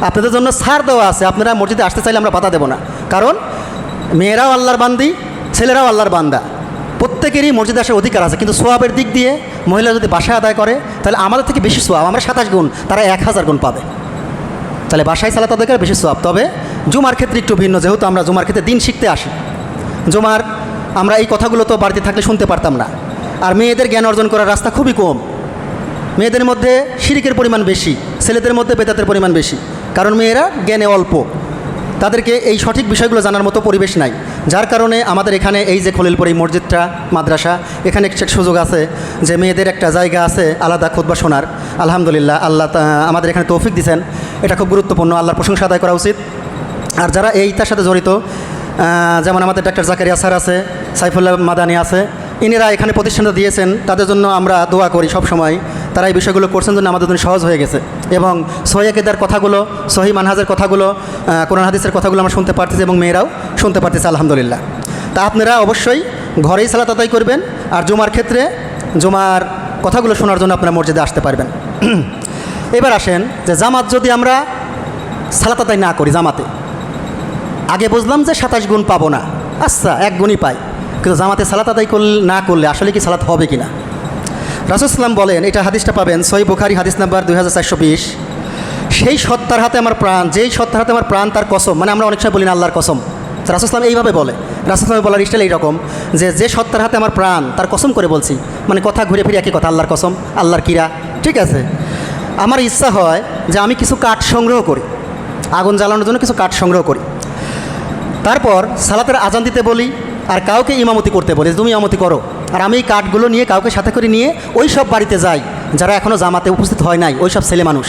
আপনাদের জন্য ছাড় দেওয়া আছে, আপনারা মসজিদে আসতে চাইলে আমরা বাধা দেবো না, কারণ মেয়েরাও আল্লাহর বান্দি, ছেলেরাও আল্লাহর বান্দা, প্রত্যেকেরই মসজিদে আসার অধিকার আছে। কিন্তু সোয়াবের দিক দিয়ে মহিলা যদি বাসায় আদায় করে, তাহলে আমাদের থেকে বেশি সোয়াব, আমরা 27 গুণ, তারা 1000 গুণ পাবে। তাহলে বাসায় সালাত আদায় করে বেশি সোয়াব। তবে জুমার ক্ষেত্রে একটু ভিন্ন, যেহেতু আমরা জুমার ক্ষেত্রে দিন শিখতে আসি, জুমার আমরা এই কথাগুলো তো বাড়িতে থাকলে শুনতে পারতাম না। আর মেয়েদের জ্ঞান অর্জন করার রাস্তা খুবই কম, মেয়েদের মধ্যে শিরিকের পরিমাণ বেশি, ছেলেদের মধ্যে বেদাতের পরিমাণ বেশি, কারণ মেয়েরা জ্ঞানে অল্প, তাদেরকে এই সঠিক বিষয়গুলো জানার মতো পরিবেশ নাই। যার কারণে আমাদের এখানে এই যে খলিলপুর এই মসজিদটা মাদ্রাসা, এখানে একটা সুযোগ আছে যে মেয়েদের একটা জায়গা আছে আলাদা খুতবা শোনার। আলহামদুলিল্লাহ, আল্লাহ আমাদের এখানে তৌফিক দিয়েছেন, এটা খুব গুরুত্বপূর্ণ, আল্লাহর প্রশংসা আদায় করা উচিত। আর যারা এইটার সাথে জড়িত, যেমন আমাদের ডাক্তার জাকারিয়া স্যার আছে, সাইফুল্লাহ মাদানি আছে, ইনারা এখানে প্রতিষ্ঠানটা দিয়েছেন, তাদের জন্য আমরা দোয়া করি সব সময়। তারা এই বিষয়গুলো করছেন জন্য আমাদের জন্য সহজ হয়ে গেছে, এবং সহি আকীদার কথাগুলো, সহি মানহাজের কথাগুলো, কোরআন হাদিসের কথাগুলো আমরা শুনতে পারতেছি এবং মেয়েরাও শুনতে পারতেছে আলহামদুলিল্লাহ। তা আপনারা অবশ্যই ঘরেই সালাত আদায় করবেন, আর জুমার ক্ষেত্রে জুমার কথাগুলো শোনার জন্য আপনারা মসজিদে আসতে পারবেন। এবার আসেন যে জামাত যদি আমরা সালাত আদায় না করি, জামাতে আগে বুঝলাম যে 27 গুণ পাবো না, আচ্ছা 1 গুণই পাই, কিন্তু জামাতে সালাত আদায় না করলে আসলে কি সালাত হবে কি না? রাসূল সাল্লাল্লাহু বলেন, এটা হাদিসটা পাবেন সহিহ বুখারী হাদিস নাম্বার 2420, সেই সত্তার হাতে আমার প্রাণ, যেই সত্তার হাতে আমার প্রাণ তার কসম, মানে আমরা অনেক সময় বলি না আল্লাহর কসম, রাসূল সাল্লাল্লাহু এইভাবে বলে। রাসূল সাল্লাল্লাহু বলার স্টাইল এইরকম যে সত্তার হাতে আমার প্রাণ তার কসম করে বলছি, মানে কথা ঘুরে ফিরে একই কথা, আল্লাহর কসম, আল্লাহর কিরা, ঠিক আছে। আমার ইচ্ছা হয় যে আমি কিছু কাঠ সংগ্রহ করি, আগুন জ্বালানোর জন্য কিছু কাঠ সংগ্রহ করি, তারপর সালাতের আজান দিতে বলি আর কাউকে ইমামতি করতে বলি, তুমি ইমামতি করো, আর আমি এই কাঠগুলো নিয়ে কাউকে সাথে করে নিয়ে ওই সব বাড়িতে যাই যারা এখনও জামাতে উপস্থিত হয় নাই, ওই সব ছেলে মানুষ,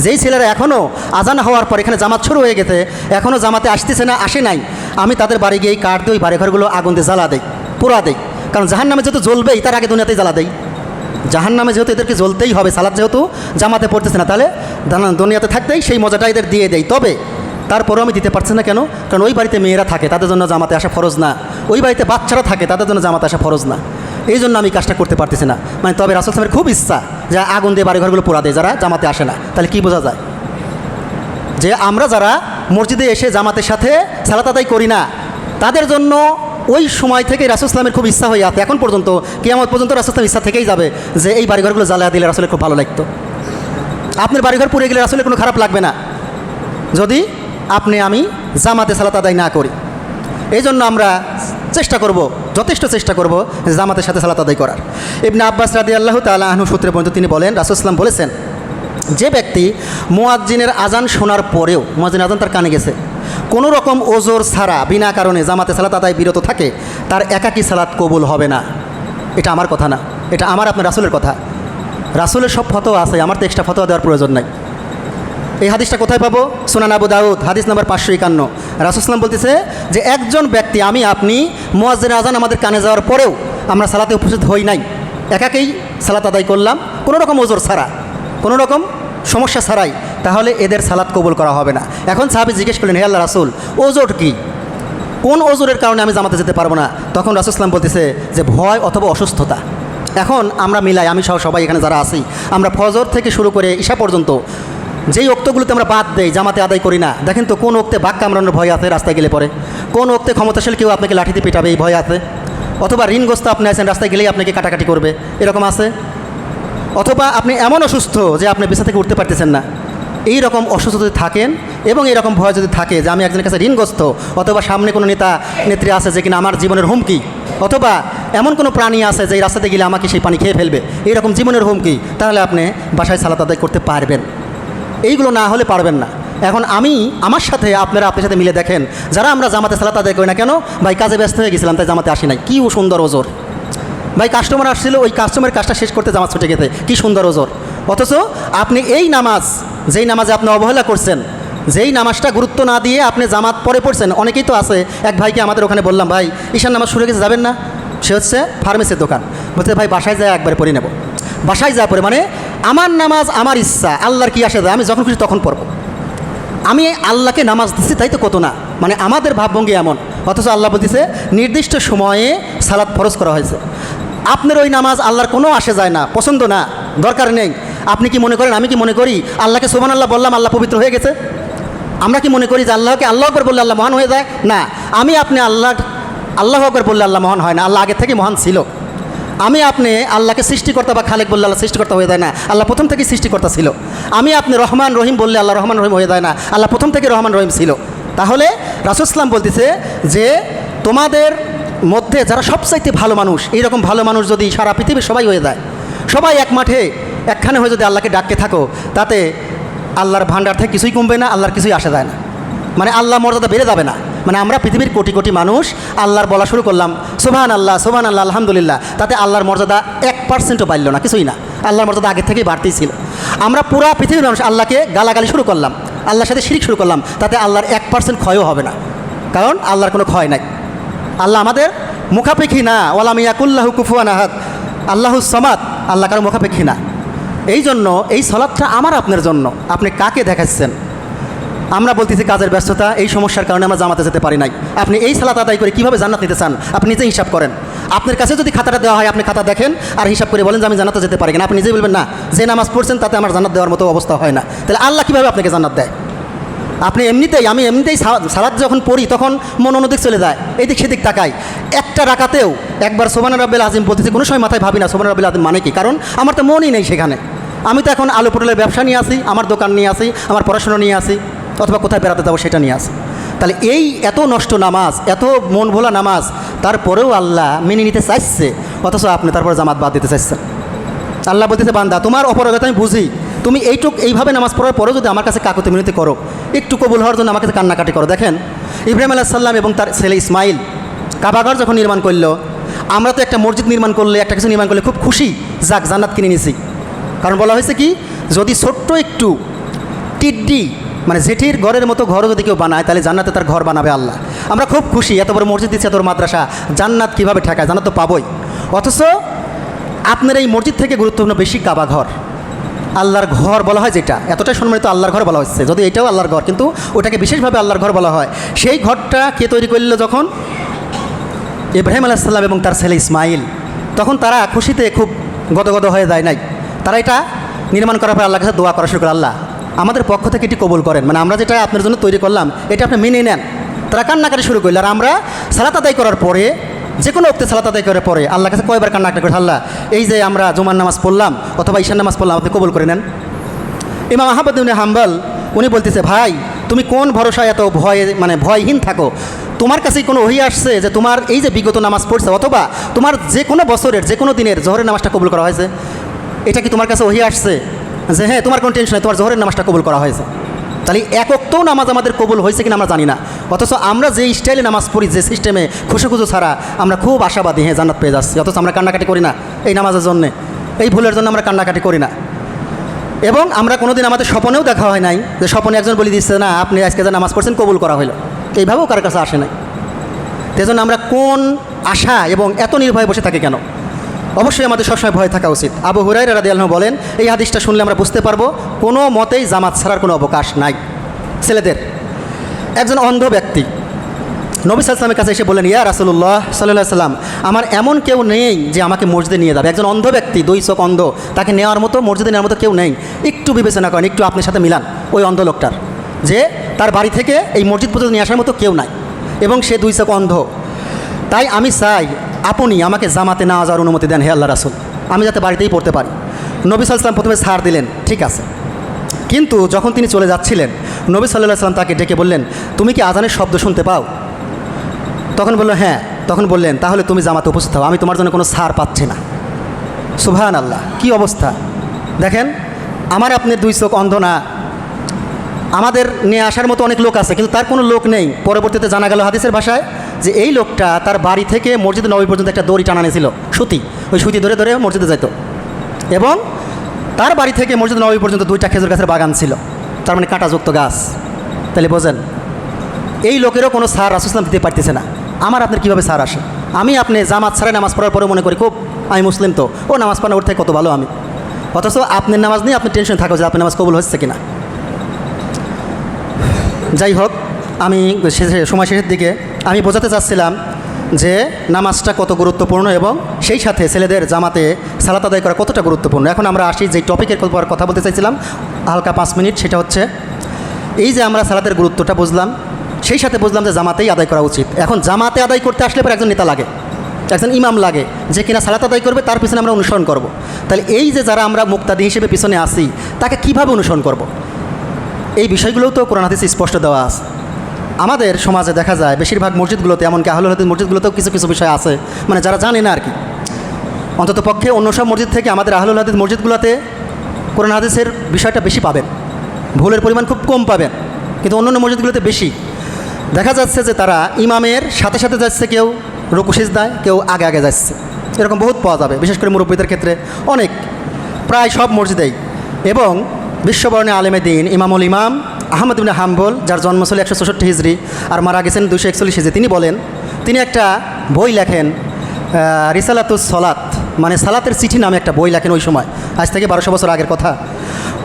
যেই ছেলেরা এখনও আজান হওয়ার পর এখানে জামাত শুরু হয়ে গেছে, এখনও জামাতে আসতেছে না, আসে নাই, আমি তাদের বাড়ি গিয়ে কাঠ দিয়ে ওই বাড়িঘরগুলো আগুন দিয়ে জ্বালা দেই, পোড়া দেই, কারণ জাহান্নামে যেহেতু জ্বলবেই তার আগে দুনিয়াতেই জ্বালা দেই। জাহান্নামে যেহেতু এদেরকে জ্বলতেই হবে, সালাত যেহেতু জামাতে পড়তেছে না, তাহলে দুনিয়াতে থাকতেই সেই মজাটা এদের দিয়ে দেয়। তবে তারপরেও আমি দিতে পারছি না কেন? কারণ ওই বাড়িতে মেয়েরা থাকে, তাদের জন্য জামাতে আসা ফরজ না, ওই বাড়িতে বাচ্চারা থাকে, তাদের জন্য জামাতে আসা ফরজ না, এই জন্য আমি কাজটা করতে পারতেছি না। মানে তবে রাসূল সাল্লাল্লাহু খুব ইচ্ছা যে আগুন দিয়ে বাড়িঘরগুলো পোড়া দেয় যারা জামাতে আসে না। তাহলে কি বোঝা যায়? যে আমরা যারা মসজিদে এসে জামাতের সাথে সালাত আদায় করি না, তাদের জন্য ওই সময় থেকে রাসূল সাল্লাল্লাহু খুব ইচ্ছা হয়ে আছে, এখন পর্যন্ত কিয়ামত পর্যন্ত রাসূল সাল্লাল্লাহু ইচ্ছা থেকেই যাবে যে এই বাড়িঘরগুলো জ্বালিয়ে দিলে রাসূলের খুব ভালো লাগতো। আপনার বাড়িঘর পুড়ে গেলে রাসূলের কোনো খারাপ লাগবে না যদি আমি জামাতে সালাত আদায় না করি। এই জন্য আমরা চেষ্টা করব, যথেষ্ট চেষ্টা করব জামাতের সাথে সালাত আদায় করার। ইবনে আব্বাস রাদিয়াল্লাহু তাআলা আনহু সূত্রে পর্যন্ত তিনি বলেন, রাসূল সাল্লাল্লাহু আলাইহি ওয়াসাল্লাম বলেছেন, যে ব্যক্তি মুয়াজ্জিনের আজান শোনার পরেও, মুয়াজ্জিনের আজান তার কানে গেছে, কোনো রকম ওজর ছাড়া বিনা কারণে জামাতে সালাত আদায় বিরত থাকে, তার একাকী সালাত কবুল হবে না। এটা আমার কথা না, এটা আমার আপনার রাসূলের কথা। রাসূলের সব ফতোয়া আছে, আমার তো এক্সট্রা ফতোয়া দেওয়ার প্রয়োজন নাই। এই হাদিসটা কোথায় পাবো? সুনান আবু দাউদ হাদিস নাম্বার 551। রাসূল সাল্লাল্লাহু বলতেছে যে একজন ব্যক্তি, আপনি মুয়াজ্জিনের আজান আমাদের কানে যাওয়ার পরেও আমরা সালাতে উপস্থিত হই নাই, একাকেই সালাত আদায় করলাম কোনো রকম ওজর ছাড়া, কোনো রকম সমস্যা ছাড়াই, তাহলে এদের সালাত কবুল করা হবে না। এখন সাহাবী জিজ্ঞেস করলেন, হে আল্লাহ রাসূল, ওজর কি? কোন ওজরের কারণে আমি জামাতে যেতে পারবো না? তখন রাসূল সাল্লাল্লাহু বলতেছে যে ভয় অথবা অসুস্থতা। এখন আমরা মিলাই, আমি সহ সবাই এখানে যারা আছি, আমরা ফজর থেকে শুরু করে ঈশা পর্যন্ত যেই ওক্তগুলোতে আমরা বাদ দেই, জামাতে আদায় করি না, দেখেন তো কোন ওক্তে বাঘ কামড়ানোর ভয় আছে রাস্তায় গেলে পরে, কোন ওক্তে ক্ষমতাশীল কেউ আপনাকে লাঠিতে পিটাবে এই ভয় আছে, অথবা ঋণগ্রস্ত আপনি আছেন রাস্তায় গেলেই আপনাকে কাটাকাটি করবে এরকম আছে, অথবা আপনি এমন অসুস্থ যে আপনি বিছানা থেকে উঠতে পারতেছেন না, এই রকম অসুস্থ যদি থাকেন এবং এরকম ভয় যদি থাকে যে আমি একজনের কাছে ঋণগ্রস্ত, অথবা সামনে কোনো নেতা নেত্রী আছে যে কিনা আমার জীবনের হুমকি, অথবা এমন কোনো প্রাণী আছে যে এই রাস্তাতে গেলে আমাকে সেই পানি খেয়ে ফেলবে, এইরকম জীবনের হুমকি, তাহলে আপনি বাসায় সালাত আদায় করতে পারবেন। এইগুলো না হলে পারবেন না। এখন আমার সাথে আপনার সাথে মিলে দেখেন, যারা আমরা জামাতে সালাত আদায় করি না কেন, ভাই কাজে ব্যস্ত হয়ে গেছিলাম তাই জামাতে আসি নাই, কি সুন্দর ওজোর, ভাই কাস্টমার আসছিল ওই কাস্টমারের কাজটা শেষ করতে জামাত ছুটে গেছে, কি সুন্দর ওজোর। অথচ আপনি এই নামাজ, যেই নামাজে আপনি অবহেলা করছেন, যেই নামাজটা গুরুত্ব না দিয়ে আপনি জামাত পরে পড়ছেন, অনেকেই তো আছে। এক ভাইকে আমাদের ওখানে বললাম, ভাই ঈশান নামাজ শুরু গেছে যাবেন না? সে হচ্ছে ফার্মেসির দোকান, বলছে ভাই বাসায় যায় একবারে পড়ে নেব। বাসায় যা পড়ে মানে আমার নামাজ আমার ইচ্ছা, আল্লাহর কি আসে যায়, আমি যখন খুশি তখন পড়ব, আমি আল্লাহকে নামাজ দিচ্ছি তাই তো কত না, মানে আমাদের ভাবভঙ্গি এমন। অথচ আল্লাহ বলতেছে নির্দিষ্ট সময়ে সালাত ফরজ করা হয়েছে। আপনার ওই নামাজ আল্লাহর কোনো আসে যায় না, পছন্দ না, দরকার নেই। আপনি কি মনে করেন, আমি কি মনে করি আল্লাহকে সুবহানাল্লাহ বললাম আল্লাহ পবিত্র হয়ে গেছে? আমরা কি মনে করি যে আল্লাহকে আল্লাহ আকবার বললে আল্লাহ মহান হয়ে যায়? না, আপনি আল্লাহ আকবার বললে আল্লাহ মহান হয় না, আল্লাহ আগে থেকে মহান ছিল। আপনি আল্লাহকে সৃষ্টিকর্তা বা খালেক বললে আল্লাহ সৃষ্টিকর্তা হয়ে যায় না, আল্লাহ প্রথম থেকেই সৃষ্টিকর্তা ছিল। আপনি রহমান রহিম বললে আল্লাহ রহমান রহিম হয়ে যায় না, আল্লাহ প্রথম থেকে রহমান রহিম ছিল। তাহলে রাসূল সাল্লাল্লাহু বলতেছে যে তোমাদের মধ্যে যারা সবচাইতে ভালো মানুষ, এইরকম ভালো মানুষ যদি সারা পৃথিবীর সবাই হয়ে যায়, সবাই এক মাঠে একখানে হয়ে যদি আল্লাহকে ডাকতে থাকো, তাতে আল্লাহর ভান্ডার থেকে কিছুই কমবে না, আল্লাহর কিছুই আসা যায় না, মানে আল্লাহ মর্যাদা বেড়ে যাবে না। মানে আমরা পৃথিবীর কোটি কোটি মানুষ আল্লাহর বলা শুরু করলাম সুবহানাল্লাহ সুবহানাল্লাহ আলহামদুলিল্লাহ, তাতে আল্লাহর মর্যাদা 1%ও বাড়ল না, কিছুই না, আল্লাহর মর্যাদা আগে থেকেই বাড়তেই ছিল। আমরা পুরা পৃথিবীর মানুষ আল্লাহকে গালাগালি শুরু করলাম, আল্লাহর সাথে শিরিক শুরু করলাম, তাতে আল্লাহর 1% ক্ষয়ও হবে না, কারণ আল্লাহর কোনো ক্ষয় নাই। আল্লাহ আমাদের মুখাপেক্ষী না, ওয়ালাম ইয়াকুল্লাহু কুফুয়ান আহাদ, আল্লাহু সামাদ, আল্লাহ কারো মুখাপেক্ষী না। এই জন্য এই সালাতটা আমার আপনার জন্য। আপনি কাকে দেখাচ্ছেন? আমরা বলতেছি কাজের ব্যস্ততা, এই সমস্যার কারণে আমরা জামাতে যেতে পারি নাই। আপনি এই সালাত আদায় করে কীভাবে জান্নাত নিতে চান? আপনি নিজে হিসাব করেন। আপনার কাছে যদি খাতাটা দেওয়া হয়, আপনি খাতা দেখেন আর হিসাব করে বলেন যে আমি জান্নাতে যেতে পারি না। আপনি নিজেই বলবেন না, যে নামাজ পড়ছেন তাতে আমার জান্নাত দেওয়ার মতো অবস্থা হয় না। তাহলে আল্লাহ কীভাবে আপনাকে জান্নাত দেয়? আপনি আমি এমনিতেই সালাত যখন পড়ি তখন মন অন্যদিক চলে যায়, এইদিক সেদিক তাকাই। একটা রাকাতেও একবার সুবহান রাব্বিল আযীম বলতেছি, কোনো সময় মাথায় ভাবি না সুবহান রাব্বিল আযীম মানে কি, কারণ আমার তো মনই নেই সেখানে। আমি তো এখন আলু পটলের ব্যবসা নিয়ে আসি, আমার দোকান নিয়ে আসি, আমার পড়াশোনা নিয়ে আসি, অথবা কোথায় বেড়াতে যাবো সেটা নিয়ে আসি। তাহলে এই এত নষ্ট নামাজ, এত মন ভোলা নামাজ, তারপরেও আল্লাহ মেনে নিতে চাইছে, অথচ আপনি তারপরে জামাত বাদ দিতে চাইছেন। আল্লাহ বলতেছে, বান্দা তোমার অপরাধতা আমি বুঝি, তুমি এইভাবে নামাজ পড়ার পরেও যদি আমার কাছে কাকুতি মিনতি করো, একটু কবুল হওয়ার জন্য আমার কাছে কান্নাকাটি করো। দেখেন ইব্রাহিম আলাইহিস সালাম এবং তার ছেলে ইসমাইল কাবাঘর যখন নির্মাণ করলো, আমরা তো একটা মসজিদ নির্মাণ করলে, একটা কিছু নির্মাণ করলে খুব খুশি, যাক জান্নাত কিনে নিছি। কারণ বলা হয়েছে কি, যদি ছোট্ট একটু টিড্ডি মানে জেঠির ঘরের মতো ঘরও যদি কেউ বানায়, তাহলে জান্নাতে তার ঘর বানাবে আল্লাহ। আমরা খুব খুশি, এত বড় মসজিদ দিচ্ছে, এত বড় মাদ্রাসা, জান্নাত কীভাবে ঠেকায়, জান্নাত তো পাবোই। অথচ আপনার এই মসজিদ থেকে গুরুত্বপূর্ণ বেশি কাবা ঘর, আল্লাহর ঘর বলা হয় যেটা, এতটাই সম্মানিত আল্লাহর ঘর বলা হচ্ছে, যদি এটাও আল্লাহর ঘর, কিন্তু ওটাকে বিশেষভাবে আল্লাহর ঘর বলা হয়। সেই ঘরটা কে তৈরি করল? যখন ইব্রাহিম আলাইহিস সালাম এবং তার ছেলে ইসমাইল, তখন তারা খুশিতে খুব গদগদ হয়ে যায় নাই। তারা এটা নির্মাণ করার পর আল্লাহর কাছে দোয়া করা শুরু করে, আল্লাহ আমাদের পক্ষ থেকে এটি কবুল করেন, মানে আমরা যেটা আপনার জন্য তৈরি করলাম এটা আপনি মেনে নেন। তারা কান্নাকাটি শুরু করল। আর আমরা সালাত আদায় করার পরে, যে কোনো ওক্তে সালাত আদায় করার পরে আল্লাহর কাছে কয়বার কান্নাকাটি করে, আল্লাহ এই যে আমরা জুমার নামাজ পড়লাম অথবা ঈশার নামাজ পড়লাম, আপনি কবুল করে নেন। ইমাম আহমদ ইবনে হাম্বল উনি বলতেছে, ভাই তুমি কোন ভরসায় এত ভয়হীন থাকো? তোমার কাছেই কোনো ওহী আসছে যে তোমার এই যে বিগত নামাজ পড়ছে, অথবা তোমার যে কোনো বছরের যে কোনো দিনের জোহরের নামাজটা কবুল করা হয়েছে? এটা কি তোমার কাছে ওহী আসছে যে হ্যাঁ তোমার কোনো টেনশন নেই, তোমার জোহরের নামাজটা কবুল করা হয়েছে? তাহলে এক ওক্তও নামাজ আমাদের কবুল হয়েছে কিনা আমরা জানি না, অথচ আমরা যে স্টাইলে নামাজ পড়ি, যে সিস্টেমে খুশু ছাড়া, আমরা খুব আশাবাদী হ্যাঁ জান্নাত পেয়ে যাচ্ছি, অথচ আমরা কান্নাকাটি করি না এই নামাজের জন্যে, এই ভুলের জন্য আমরা কান্নাকাটি করি না। এবং আমরা কোনোদিন আমাদের স্বপনেও দেখা হয় নাই যে স্বপনে একজন বলে দিচ্ছে না আপনি আজকে যে নামাজ পড়ছেন কবুল করা হলো, এইভাবেও কারোর কাছে আসে নাই। সেজন্য আমরা কোন আশা এবং এত নির্ভয়ে বসে থাকি কেন? অবশ্যই আমাদের সবসময় ভয় থাকা উচিত। আবু হুরায়রা রাদিয়াল্লাহু আনহু বলেন, এই হাদিসটা শুনলে আমরা বুঝতে পারবো কোনো মতেই জামাত ছাড়ার কোনো অবকাশ নাই ছেলেদের। একজন অন্ধ ব্যক্তি নবী সাল্লাল্লাহু আলাইহি ওয়াসাল্লামের কাছে এসে বলেন, ইয়া রাসূলুল্লাহ সাল্লাল্লাহু আলাইহি ওয়াসাল্লাম, আমার এমন কেউ নেই যে আমাকে মসজিদে নিয়ে যাবে। একজন অন্ধ ব্যক্তি, 2 চোখ অন্ধ, তাকে নেওয়ার মতো, মসজিদে নেওয়ার মতো কেউ নেই। একটু বিবেচনা করেন, একটু আপনার সাথে মিলান ওই অন্ধ লোকটার, যে তার বাড়ি থেকে এই মসজিদ পর্যন্ত নিয়ে আসার মতো কেউ নাই এবং সে 2 চোখ অন্ধ। তাই আমি চাই আপনি আমাকে জামাতে না যাওয়ার অনুমতি দেন হে আল্লাহ রাসূল, আমি যাতে বাড়িতেই পড়তে পারি। নবী সাল্লাল্লাহু আলাইহি ওয়াসাল্লাম প্রথমে ছাড় দিলেন, ঠিক আছে। কিন্তু যখন তিনি চলে যাচ্ছিলেন, নবী সাল্লাল্লাহু আলাইহি ওয়াসাল্লাম তাকে ডেকে বললেন, তুমি কি আজানের শব্দ শুনতে পাও? তখন বলল হ্যাঁ। তখন বললেন, তাহলে তুমি জামাতে উপস্থিত হও, আমি তোমার জন্য কোনো ছাড় পাচ্ছি না। সুবহানাল্লাহ, কী অবস্থা দেখেন। আমার আপনার 2 চোখ অন্ধ না, আমাদের নিয়ে আসার মতো অনেক লোক আছে, কিন্তু তার কোনো লোক নেই। পরবর্তীতে জানা গেল হাদিসের ভাষায় যে এই লোকটা তার বাড়ি থেকে মসজিদ নবী পর্যন্ত একটা দড়ি টানানো ছিল, সুতি, ওই সুতি ধরে ধরে মসজিদে যেত, এবং তার বাড়ি থেকে মসজিদ নবী পর্যন্ত 2টা খেজুর গাছের বাগান ছিল, তার মানে কাঁটাযুক্ত গাছ। তাহলে বোঝেন এই লোকেরও কোনো ছাড় রাসূল সাল্লাল্লাহু আলাইহি ওয়াসাল্লাম দিতে পারতেছে না। আমার আপনার কীভাবে ছাড় আসে? আমি আপনি জামাত ছাড়াই নামাজ পড়ার পরে মনে করি খুব আমি মুসলিম, তো ও নামাজ পড়ার ওর থেকে কত ভালো আমি, অথচ আপনার নামাজ নিয়ে আপনি টেনশন থাকো যে আপনার নামাজ কবুল হচ্ছে কিনা। যাই হোক, আমি সময় শেষের দিকে আমি বোঝাতে চাচ্ছিলাম যে নামাজটা কত গুরুত্বপূর্ণ এবং সেই সাথে ছেলেদের জামাতে সালাত আদায় করা কতটা গুরুত্বপূর্ণ। এখন আমরা আসি যে টপিকের কথা বলতে চাইছিলাম হালকা 5 মিনিট, সেটা হচ্ছে এই যে আমরা সালাতের গুরুত্বটা বুঝলাম, সেই সাথে বুঝলাম যে জামাতেই আদায় করা উচিত। এখন জামাতে আদায় করতে আসলে পর একজন নেতা লাগে, একজন ইমাম লাগে, যে কিনা সালাত আদায় করবে, তার পিছনে আমরা অনুসরণ করব। তাহলে এই যে যারা আমরা মুক্তাদি হিসেবে পিছনে আসি, তাকে কিভাবে অনুসরণ করব? এই বিষয়গুলোও তো কোরআন হাদিসে স্পষ্ট দেওয়া আছে। আমাদের সমাজে দেখা যায় বেশিরভাগ মসজিদগুলোতে, এমনকি আহলুল হাদিস মসজিদগুলোতেও কিছু কিছু বিষয় আছে, মানে যারা জানে না আর কি। অন্তত পক্ষে অন্য সব মসজিদ থেকে আমাদের আহলুল হাদিস মসজিদগুলোতে কোরআন হাদিসের বিষয়টা বেশি পাবেন, ভুলের পরিমাণ খুব কম পাবেন, কিন্তু অন্যান্য মসজিদগুলোতে বেশি। দেখা যাচ্ছে যে তারা ইমামের সাথে সাথে যাচ্ছে, কেউ রুকু সিজদায়, কেউ আগে আগে যাচ্ছে, এরকম বহুত পাওয়া যাবে, বিশেষ করে মুরব্বীদের ক্ষেত্রে অনেক, প্রায় সব মসজিদেই। এবং বিশ্ববরণে আলেমে দিন ইমামুল ইমাম আহমদ ইবনে হাম্বল, যার জন্ম ছিল 164 হিজরি আর মারা গেছেন 241 হিজরি, তিনি বলেন, তিনি একটা বই লেখেন রিসালাতুস সলাত, মানে সালাতের চিঠি নামে একটা বই লেখেন ওই সময়, আজ থেকে 1200 বছর আগের কথা।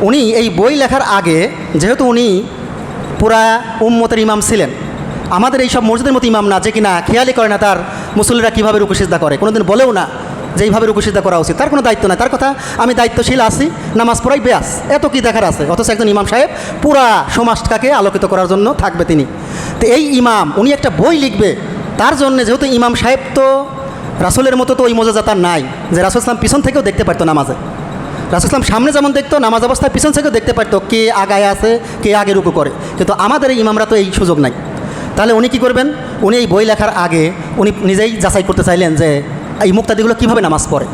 উনি এই বই লেখার আগে, যেহেতু উনি পুরা উম্মতের ইমাম ছিলেন, আমাদের এই সব মসজিদের মতো ইমাম না যে কিনা খেয়ালই করে না তার মুসল্লিরা কীভাবে রুকু সিজদা করে, কোনোদিন বলেও না যে এইভাবে রুকু সিজদা করা উচিত, তার কোনো দায়িত্ব নাই। তার কথা আমি দায়িত্বশীল আছি, নামাজ পড়াই ব্যাস, এত কি দেখার আছে। অথচ একজন ইমাম সাহেব পুরা সমাজটাকে আলোকিত করার জন্য থাকবে তিনি। তো এই ইমাম উনি একটা বই লিখবে, তার জন্য যেহেতু ইমাম সাহেব তো রাসূলের মতো তো ওই মোজাজা তার নাই যে রাসূল ইসলাম পিছন থেকেও দেখতে পারতো নামাজে। রাসূল ইসলাম সামনে যেমন দেখতো, নামাজ অবস্থায় পিছন থেকেও দেখতে পারতো কে আগায় আছে কে আগে রুকু করে, কিন্তু আমাদের এই ইমামরা তো এই সুযোগ নাই। তাহলে উনি কী করবেন, উনি এই বই লেখার আগে উনি নিজেই যাচাই করতে চাইলেন যে এই মুক্তাদিগুলো কীভাবে নামাজ পড়ে।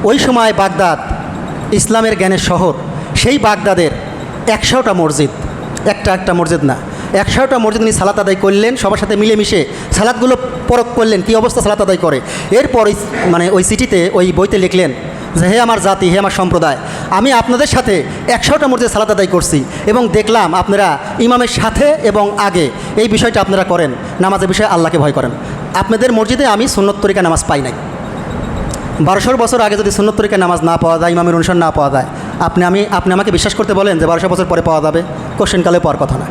ওই সময় বাগদাদ ইসলামের জ্ঞানের শহর, সেই বাগদাদের 100টা মসজিদ, একটা মসজিদ না, 100টা মসজিদ উনি সালাত আদায় করলেন, সবার সাথে মিলেমিশে সালাতগুলো পরখ করলেন কী অবস্থা সালাত আদায় করে। এরপর মানে ওই চিঠিতে ওই বইতে লিখলেন যে হে আমার জাতি, হে আমার সম্প্রদায়, আমি আপনাদের সাথে 100টা মসজিদে সালাত আদায় করছি এবং দেখলাম আপনারা ইমামের সাথে এবং আগে এই বিষয়টা আপনারা করেন, নামাজের বিষয়ে আল্লাহকে ভয় করেন। আপনাদের মসজিদে আমি সুন্নত তরিকা নামাজ পাই নাই। 1200 বছর আগে যদি সুন্নত তরিকা নামাজ না পাওয়া যায়, ইমামের অনুসরণ না পাওয়া যায়, আপনি আমাকে বিশ্বাস করতে বলেন যে 1200 বছর পরে পাওয়া যাবে? কোশ্চেনকালে পাওয়ার কথা না।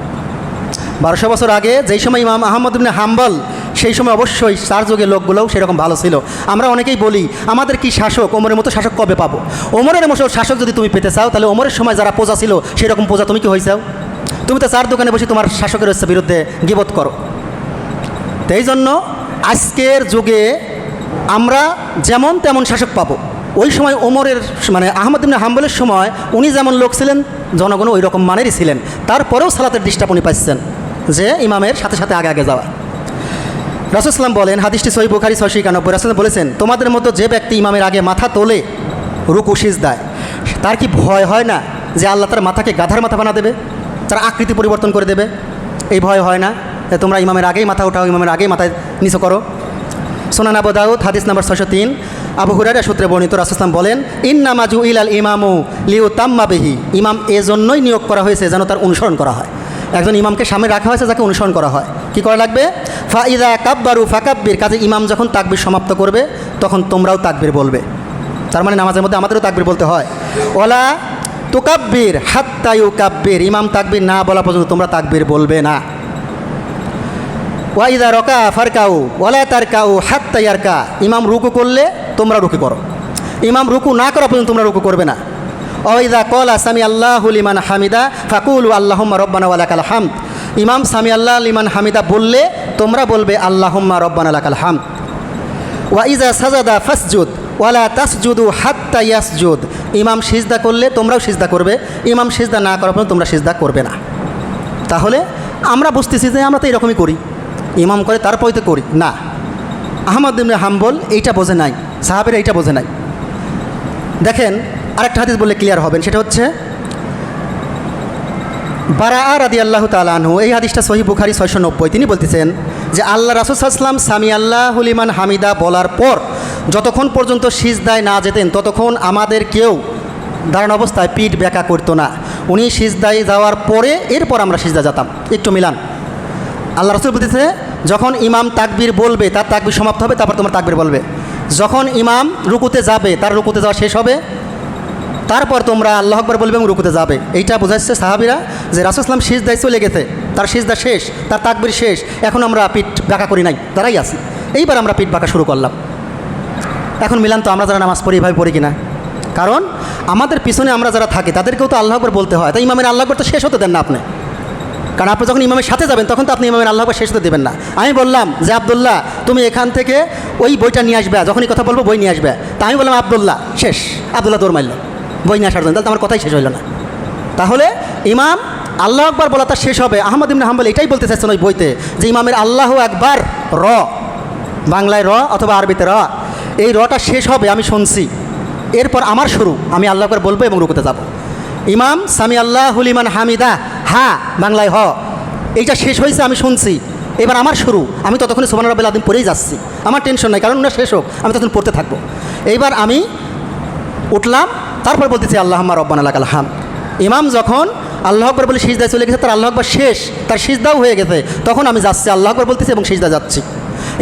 1200 বছর আগে যেই সময় ইমাম আহমদ ইবনে হাম্বল, সেই সময় অবশ্যই তার যুগে লোকগুলোও সেরকম ভালো ছিল। আমরা অনেকেই বলি আমাদের কি শাসক, ওমরের মতো শাসক কবে পাবো? ওমরের মতো শাসক যদি তুমি পেতে চাও, তাহলে ওমরের সময় যারা প্রজা ছিল সেরকম প্রজা তুমি কি হয়েছাও? তুমি তো চার দোকানে বসে তোমার শাসকের বিরুদ্ধে গীবত করো। তো এই জন্য আজকের যুগে আমরা যেমন তেমন শাসক পাবো। ওই সময় ওমরের মানে আহমদ ইবনে হাম্বলের সময় উনি যেমন লোক ছিলেন, জনগণ ওই রকম মানেরই ছিলেন, তারপরেও সালাতের ডিস্টার্ব উনি পাচ্ছেন যে ইমামের সাথে সাথে আগে যাওয়া। রাসূল সাল্লাল্লাহু বলেন, হাদিসটি সহিহ বুখারী 691, রাসূল বলেছেন, তোমাদের মতো যে ব্যক্তি ইমামের আগে মাথা তোলে রুকু সিজদায়, তার কি ভয় হয় না যে আল্লাহ তার মাথাকে গাধার মাথা বানা দেবে, তার আকৃতি পরিবর্তন করে দেবে? এই ভয় হয় না যে তোমরা ইমামের আগেই মাথা উঠাও, ইমামের আগেই মাথায় নিচু করো? সুনান আবু দাউদ হাদিস নাম্বার 603, আবু হুরায়রা সূত্রে বর্ণিত, রাসূল সাল্লাল্লাহু বলেন, ইন্নামা জুইলাল ইমামু লিউতাম্মা বিহি, ইমাম এজন্যই নিয়োগ করা হয়েছে যেন তার অনুসরণ করা হয়। একজন ইমামকে সামনে রাখা হয়েছে যাকে অনুসরণ করা হয়। কি করা লাগবে? ফাইদা কাব্বারু ফাকাব্বির, কাজে ইমাম যখন তাকবীর সমাপ্ত করবে তখন তোমরাও তাকবীর বলবে। তার মানে নামাজের মধ্যে আমাদেরও তাকবীর বলতে হয়। ওয়ালা তুকাব্বির হাত্তা ইউকাব্বির, ইমাম তাকবীর না বলা পর্যন্ত তোমরা তাকবীর বলবে না। ওয়াইদা রকা ফারকাউ ওয়ালা তারকাউ হাত্তা ইয়ারকা, ইমাম রুকু করলে তোমরা রুকু করো, ইমাম রুকু না করা পর্যন্ত তোমরা রুকু করবে না। ওয়াইদা ক্বালা সামি আল্লাহু লিমান হামিদা ফাকুলু আল্লাহুম্মা রব্বানা ওয়া লাকাল হামদ, ইমাম সামি আল্লাহ লিমান হামিদা বললে তোমরা বলবে আল্লাহুম্মা রব্বানা লাকাল হামদ। ওয়াইজা সাজাদা ফাসজুদ ওয়ালা তাসজুদু হাত্তা ইয়াসজুদ, ইমাম সিজদা করলে তোমরাও সিজদা করবে, ইমাম সিজদা না করা পর্যন্ত তোমরা সিজদা করবে না। তাহলে আমরা বুঝতেছি যে আমরা তো এরকমই করি, ইমাম করে তারপরে তো করি না। আহমদ ইবনে হাম্বল এইটা বোঝে নাই, সাহাবীরা এইটা বোঝে নাই। দেখেন আরেকটা হাদিস বললে ক্লিয়ার হবেন, সেটা হচ্ছে বারাআ রাদিয়াল্লাহু তাআলা আনহু, এই হাদিসটা সহিহ বুখারী 690, তিনি বলতেছেন যে আল্লাহ রাসূল সাল্লাল্লাহু আলাইহি ওয়াসাল্লাম সামি আল্লাহু লিমান হামিদা বলার পর যতক্ষণ পর্যন্ত সিজদায় না যেতেন ততক্ষণ আমাদের কেউ দাঁড়ানো অবস্থায় পিঠ বেঁকা করতো না। উনি সিজদায় যাওয়ার পরে এরপর আমরা সিজদা যেতাম। একটু মিলান। আল্লাহ রাসূল বলতেছে যখন ইমাম তাকবীর বলবে তার তাকবীর সমাপ্ত হবে, তারপর তোমার তাকবীর বলবে। যখন ইমাম রুকুতে যাবে তার রুকুতে যাওয়া শেষ হবে, তারপর তোমরা আল্লাহু আকবার বলবে এবং রুকুতে যাবে। এইটা বোঝাচ্ছে সাহাবীরা যে রাসূল সাল্লাল্লাহু আলাইহি ওয়াসাল্লাম সিজদায় চলে গেছে, তার সিজদা শেষ, তার তাকবীর শেষ, এখন আমরা পিঠ বাঁকা করি নাই, দাঁড়াই আছি। এইবার আমরা পিঠ বাঁকা শুরু করলাম। এখন মিলান তো আমরা যারা নামাজ পড়ি এভাবে পড়ি কিনা? কারণ আমাদের পিছনে আমরা যারা থাকি তাদেরকেও তো আল্লাহু আকবার বলতে হয়, তাই ইমামের আল্লাহু আকবার তো শেষ হতে দেন না আপনি। কারণ আপনি যখন ইমামের সাথে যাবেন তখন তো আপনি ইমামের আল্লাহু আকবার শেষ হতে দেবেন না। আমি বললাম যে আব্দুল্লাহ তুমি এখান থেকে ওই বইটা নিয়ে আসবে, যখনই কথা বলবো বই নিয়ে আসবে। তা আমি বললাম আব্দুল্লাহ, শেষ, আব্দুল্লাহ দৌড় মারল বই নিয়ে আসার জন্য, তাহলে আমার কথাই শেষ হইল না। তাহলে ইমাম আল্লাহু আকবার বলা তার শেষ হবে। আহমদ ইবনে হাম্বল এটাই বলতে চাচ্ছেন ওই বইতে যে ইমামের আল্লাহু আকবার র, বাংলায় র অথবা আরবিতে র, এই রটা শেষ হবে আমি শুনছি, এরপর আমার শুরু, আমি আল্লাহু আকবার বলবো এবং রুকুতে যাব। ইমাম সামি আল্লাহু লিমান হামিদা হা, বাংলায় হ, এইটা শেষ হয়েছে আমি শুনছি, এবার আমার শুরু, আমি ততক্ষণে সুবহান রাব্বিল আযীম পড়েই যাচ্ছি, আমার টেনশন নাই, কারণ ওনার শেষ হোক আমি তখন পড়তে থাকবো। এইবার আমি উঠলাম, তারপর বলতেছি আল্লাহুম্মা রব্বানা লাকাল হামদ। ইমাম যখন আল্লাহু আকবার বলে সিজদায় চলে গেছে, তার আল্লাহু আকবার শেষ, তার সিজদাও হয়ে গেছে, তখন আমি যাচ্ছি আল্লাহু আকবার বলতেছি এবং সিজদা যাচ্ছি।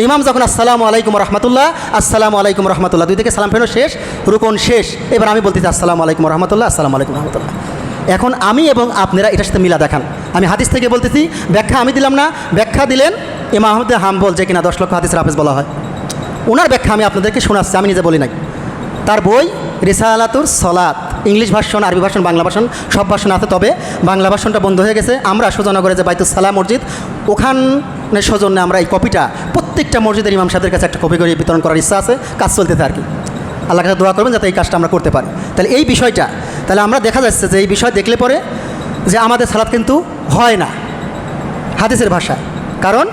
ইমাম যখন আসসালামু আলাইকুম রহমতুল্লাহ, আসসালামু আলাইকুম রহমতুল্লাহ, দুই থেকে সালাম ফেরানো শেষ, রুকুন শেষ, এবার আমি বলতেছি আসসালামু আলাইকুম রহমতুল্লাহ, আসসালামু আলাইকুম রহমতুল্লাহ। এখন আমি এবং আপনারা এটার সাথে মিলা দেখান। আমি হাদিস থেকে বলতেছি, ব্যাখ্যা আমি দিলাম না, ব্যাখ্যা দিলেন ইমাম আহমদ হাম্বল, যে কিনা 10 লক্ষ হাদিসের হাফেজ বলা হয়। ওনার ব্যাখ্যা আমি আপনাদেরকে শোনাচ্ছি, আমি নিজে বলি নাই। তার বই রিসালাতুর সলাত, ইংলিশ ভার্সন, আরবি ভার্সন, বাংলা ভার্সন, সব ভার্সন আছে, তবে বাংলা ভার্সনটা বন্ধ হয়ে গেছে। আমরা সুজানগরে যে বাইতুস সালাম মসজিদ, ওখানে সৌজন্যে আমরা এই কপিটা প্রত্যেকটা মসজিদের ইমাম সাহেবের কাছে একটা কপি করে বিতরণ করার ইচ্ছা আছে, কাজ চলতেছে আর কি। আল্লাহ কাছে দোয়া করবেন যাতে এই কাজটা আমরা করতে পারি। তাহলে এই বিষয়টা, তাহলে আমরা দেখা যাচ্ছে যে এই বিষয় দেখলে পরে যে আমাদের সালাত কিন্তু হয় না হাদিসের ভাষায়। কারণ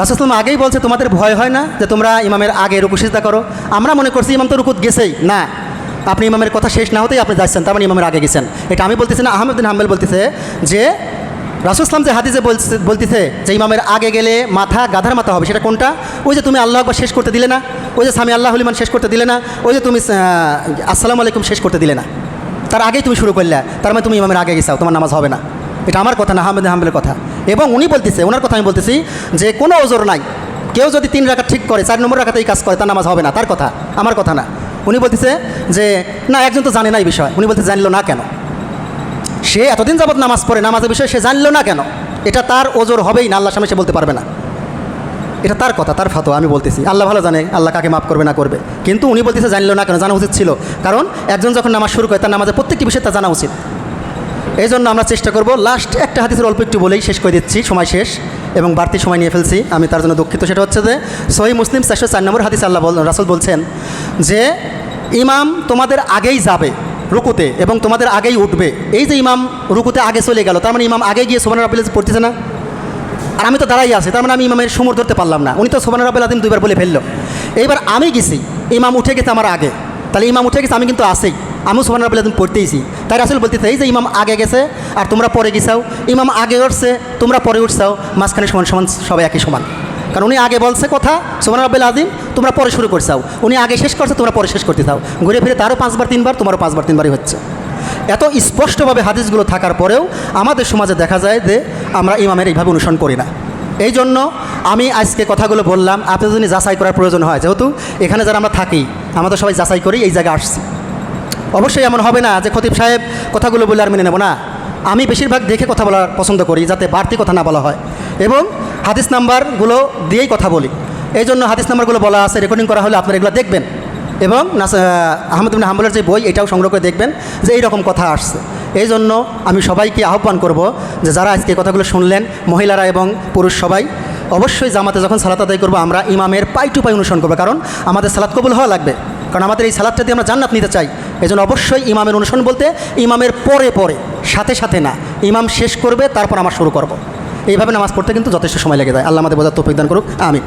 রাসূল সাল্লাল্লাহু আগেই বলছে তোমাদের ভয় হয় না যে তোমরা ইমামের আগে রুকু সিজদা করো। আমরা মনে করছি ইমাম তো রুকুত গেছেই না, আপনি ইমামের কথা শেষ না হতেই আপনি যাচ্ছেন, তার মানে ইমামের আগে গেছেন। এটা আমি বলতেছি না, আহমদ বিন হাম্বল বলতেছে যে রাসূল সাল্লাল্লাহু যে হাদিসে বলতেছে যে ইমামের আগে গেলে মাথা গাধার মাথা হবে, সেটা কোনটা? ওই যে তুমি আল্লাহু আকবার শেষ করতে দিলে না, ওই যে সামি আল্লাহু লিমান শেষ করতে দিলে না, ওই যে তুমি আসসালামু আলাইকুম শেষ করতে দিলে না, তার আগেই তুমি শুরু করলে, তার মানে তুমি ইমামের আগে গেছাও, তোমার নামাজ হবে না। এটা আমার কথা না, আহমদ বিন হাম্বলের কথা। এবং উনি বলতেছে, ওনার কথা আমি বলতেছি যে কোনো ওজোর নাই, কেউ যদি 3 রাকাত ঠিক করে 4 নম্বর রাকাতেই কাজ করে তার নামাজ হবে না, তার কথা, আমার কথা না। উনি বলতেছে যে না, একজন তো জানে না এই বিষয়। উনি বলতে জানলো না কেন? সে এতদিন যাবৎ নামাজ পড়ে, নামাজের বিষয়ে সে জানলো না কেন? এটা তার ওজোর হবেই না, আল্লাহর সামনে সে বলতে পারবে না। এটা তার কথা, তার ফতোয়া, আমি বলতেছি। আল্লাহ ভালো জানে আল্লাহ কাকে মাফ করবে না করবে, কিন্তু উনি বলতেছে জানলো না কেন? জানা উচিত ছিল। কারণ একজন যখন নামাজ শুরু করে তার নামাজের প্রত্যেকটি বিষয় তা জানা উচিত। এই জন্য আমরা চেষ্টা করব লাস্ট একটা হাদিসের অল্প একটু বলেই শেষ করে দিচ্ছি, সময় শেষ এবং বাড়তি সময় নিয়ে ফেলছি, আমি তার জন্য দুঃখিত। সেটা হচ্ছে যে সহিহ মুসলিম 404 নম্বর হাদিস রাসূল বলছেন যে ইমাম তোমাদের আগেই যাবে রুকুতে এবং তোমাদের আগেই উঠবে। এই যে ইমাম রুকুতে আগে চলে গেল, তার মানে ইমাম আগে গিয়ে সুবহান রাব্বিল আযীম পড়তেছে না, আর আমি তো দাঁড়াই আছি, তার মানে আমি ইমামের সুমর ধরতে পারলাম না। উনি তো সুবহান রাব্বিল আযীম 2বার বলে ফেললো। এইবার আমি গেছি, ইমাম উঠে গেছে আমার আগে, তাহলে ইমাম উঠে গেছে, আমি কিন্তু আসি, আমি সুবহান রাব্বিল আযীম পড়তেইছি। তাই রাসূল বলতেছে এই যে ইমাম আগে গেছে আর তোমরা পরে গেছাও, ইমাম আগে উঠছে তোমরা পরে উঠছাও, মাঝখানে সমান সমান সবাই একই সমান। কারণ উনি আগে বলছে কথা সুবহান রাব্বিল আযীম, তোমরা পরে শুরু করছাও, উনি আগে শেষ করছে তোমরা পরে শেষ করতে চাও, ঘুরে ফিরে তারও 5বার 3বার, তোমারও 5বার 3বারই হচ্ছে। এত স্পষ্টভাবে হাদিসগুলো থাকার পরেও আমাদের সমাজে দেখা যায় যে আমরা ইমামের এইভাবে অনুসরণ করি না। এই জন্য আমি আজকে কথাগুলো বললাম, আপনাদের যদি যাচাই করার প্রয়োজন হয়, যেহেতু এখানে যারা আমরা থাকি আমাদের সবাই যাচাই করি এই জায়গায় আসছি। অবশ্যই এমন হবে না যে খতিব সাহেব কথাগুলো বলে আর মেনে নেব না। আমি বেশিরভাগ দেখে কথা বলা পছন্দ করি, যাতে বাড়তি কথা না বলা হয়, এবং হাদিস নাম্বারগুলো দিয়েই কথা বলি। এই জন্য হাদিস নাম্বারগুলো বলা আছে, রেকর্ডিং করা হলে আপনারা এগুলো দেখবেন, এবং আহমদ বিন হাম্বলের যে বই এটাও সংগ্রহ করে দেখবেন যে এইরকম কথা আসছে। এই জন্য আমি সবাইকে আহ্বান করব যে যারা আজকে কথাগুলো শুনলেন, মহিলারা এবং পুরুষ সবাই, অবশ্যই জামাতে যখন সালাত আদায় করবো আমরা ইমামের পাই টু পাই অনুসরণ করবো, কারণ আমাদের সালাত কবুল হওয়া লাগবে। কারণ আমাদের এই সালাতটা দিয়ে আমরা জান্নাত নিতে চাই। এই জন্য অবশ্যই ইমামের অনুসরণ বলতে ইমামের পরে পরে, সাথে সাথে না, ইমাম শেষ করবে তারপর আমরা শুরু করব। এইভাবে নামাজ পড়তে কিন্তু যথেষ্ট সময় লেগে যায়। আল্লাহ আমাদের বোঝার তৌফিক দান করুক, আমিন।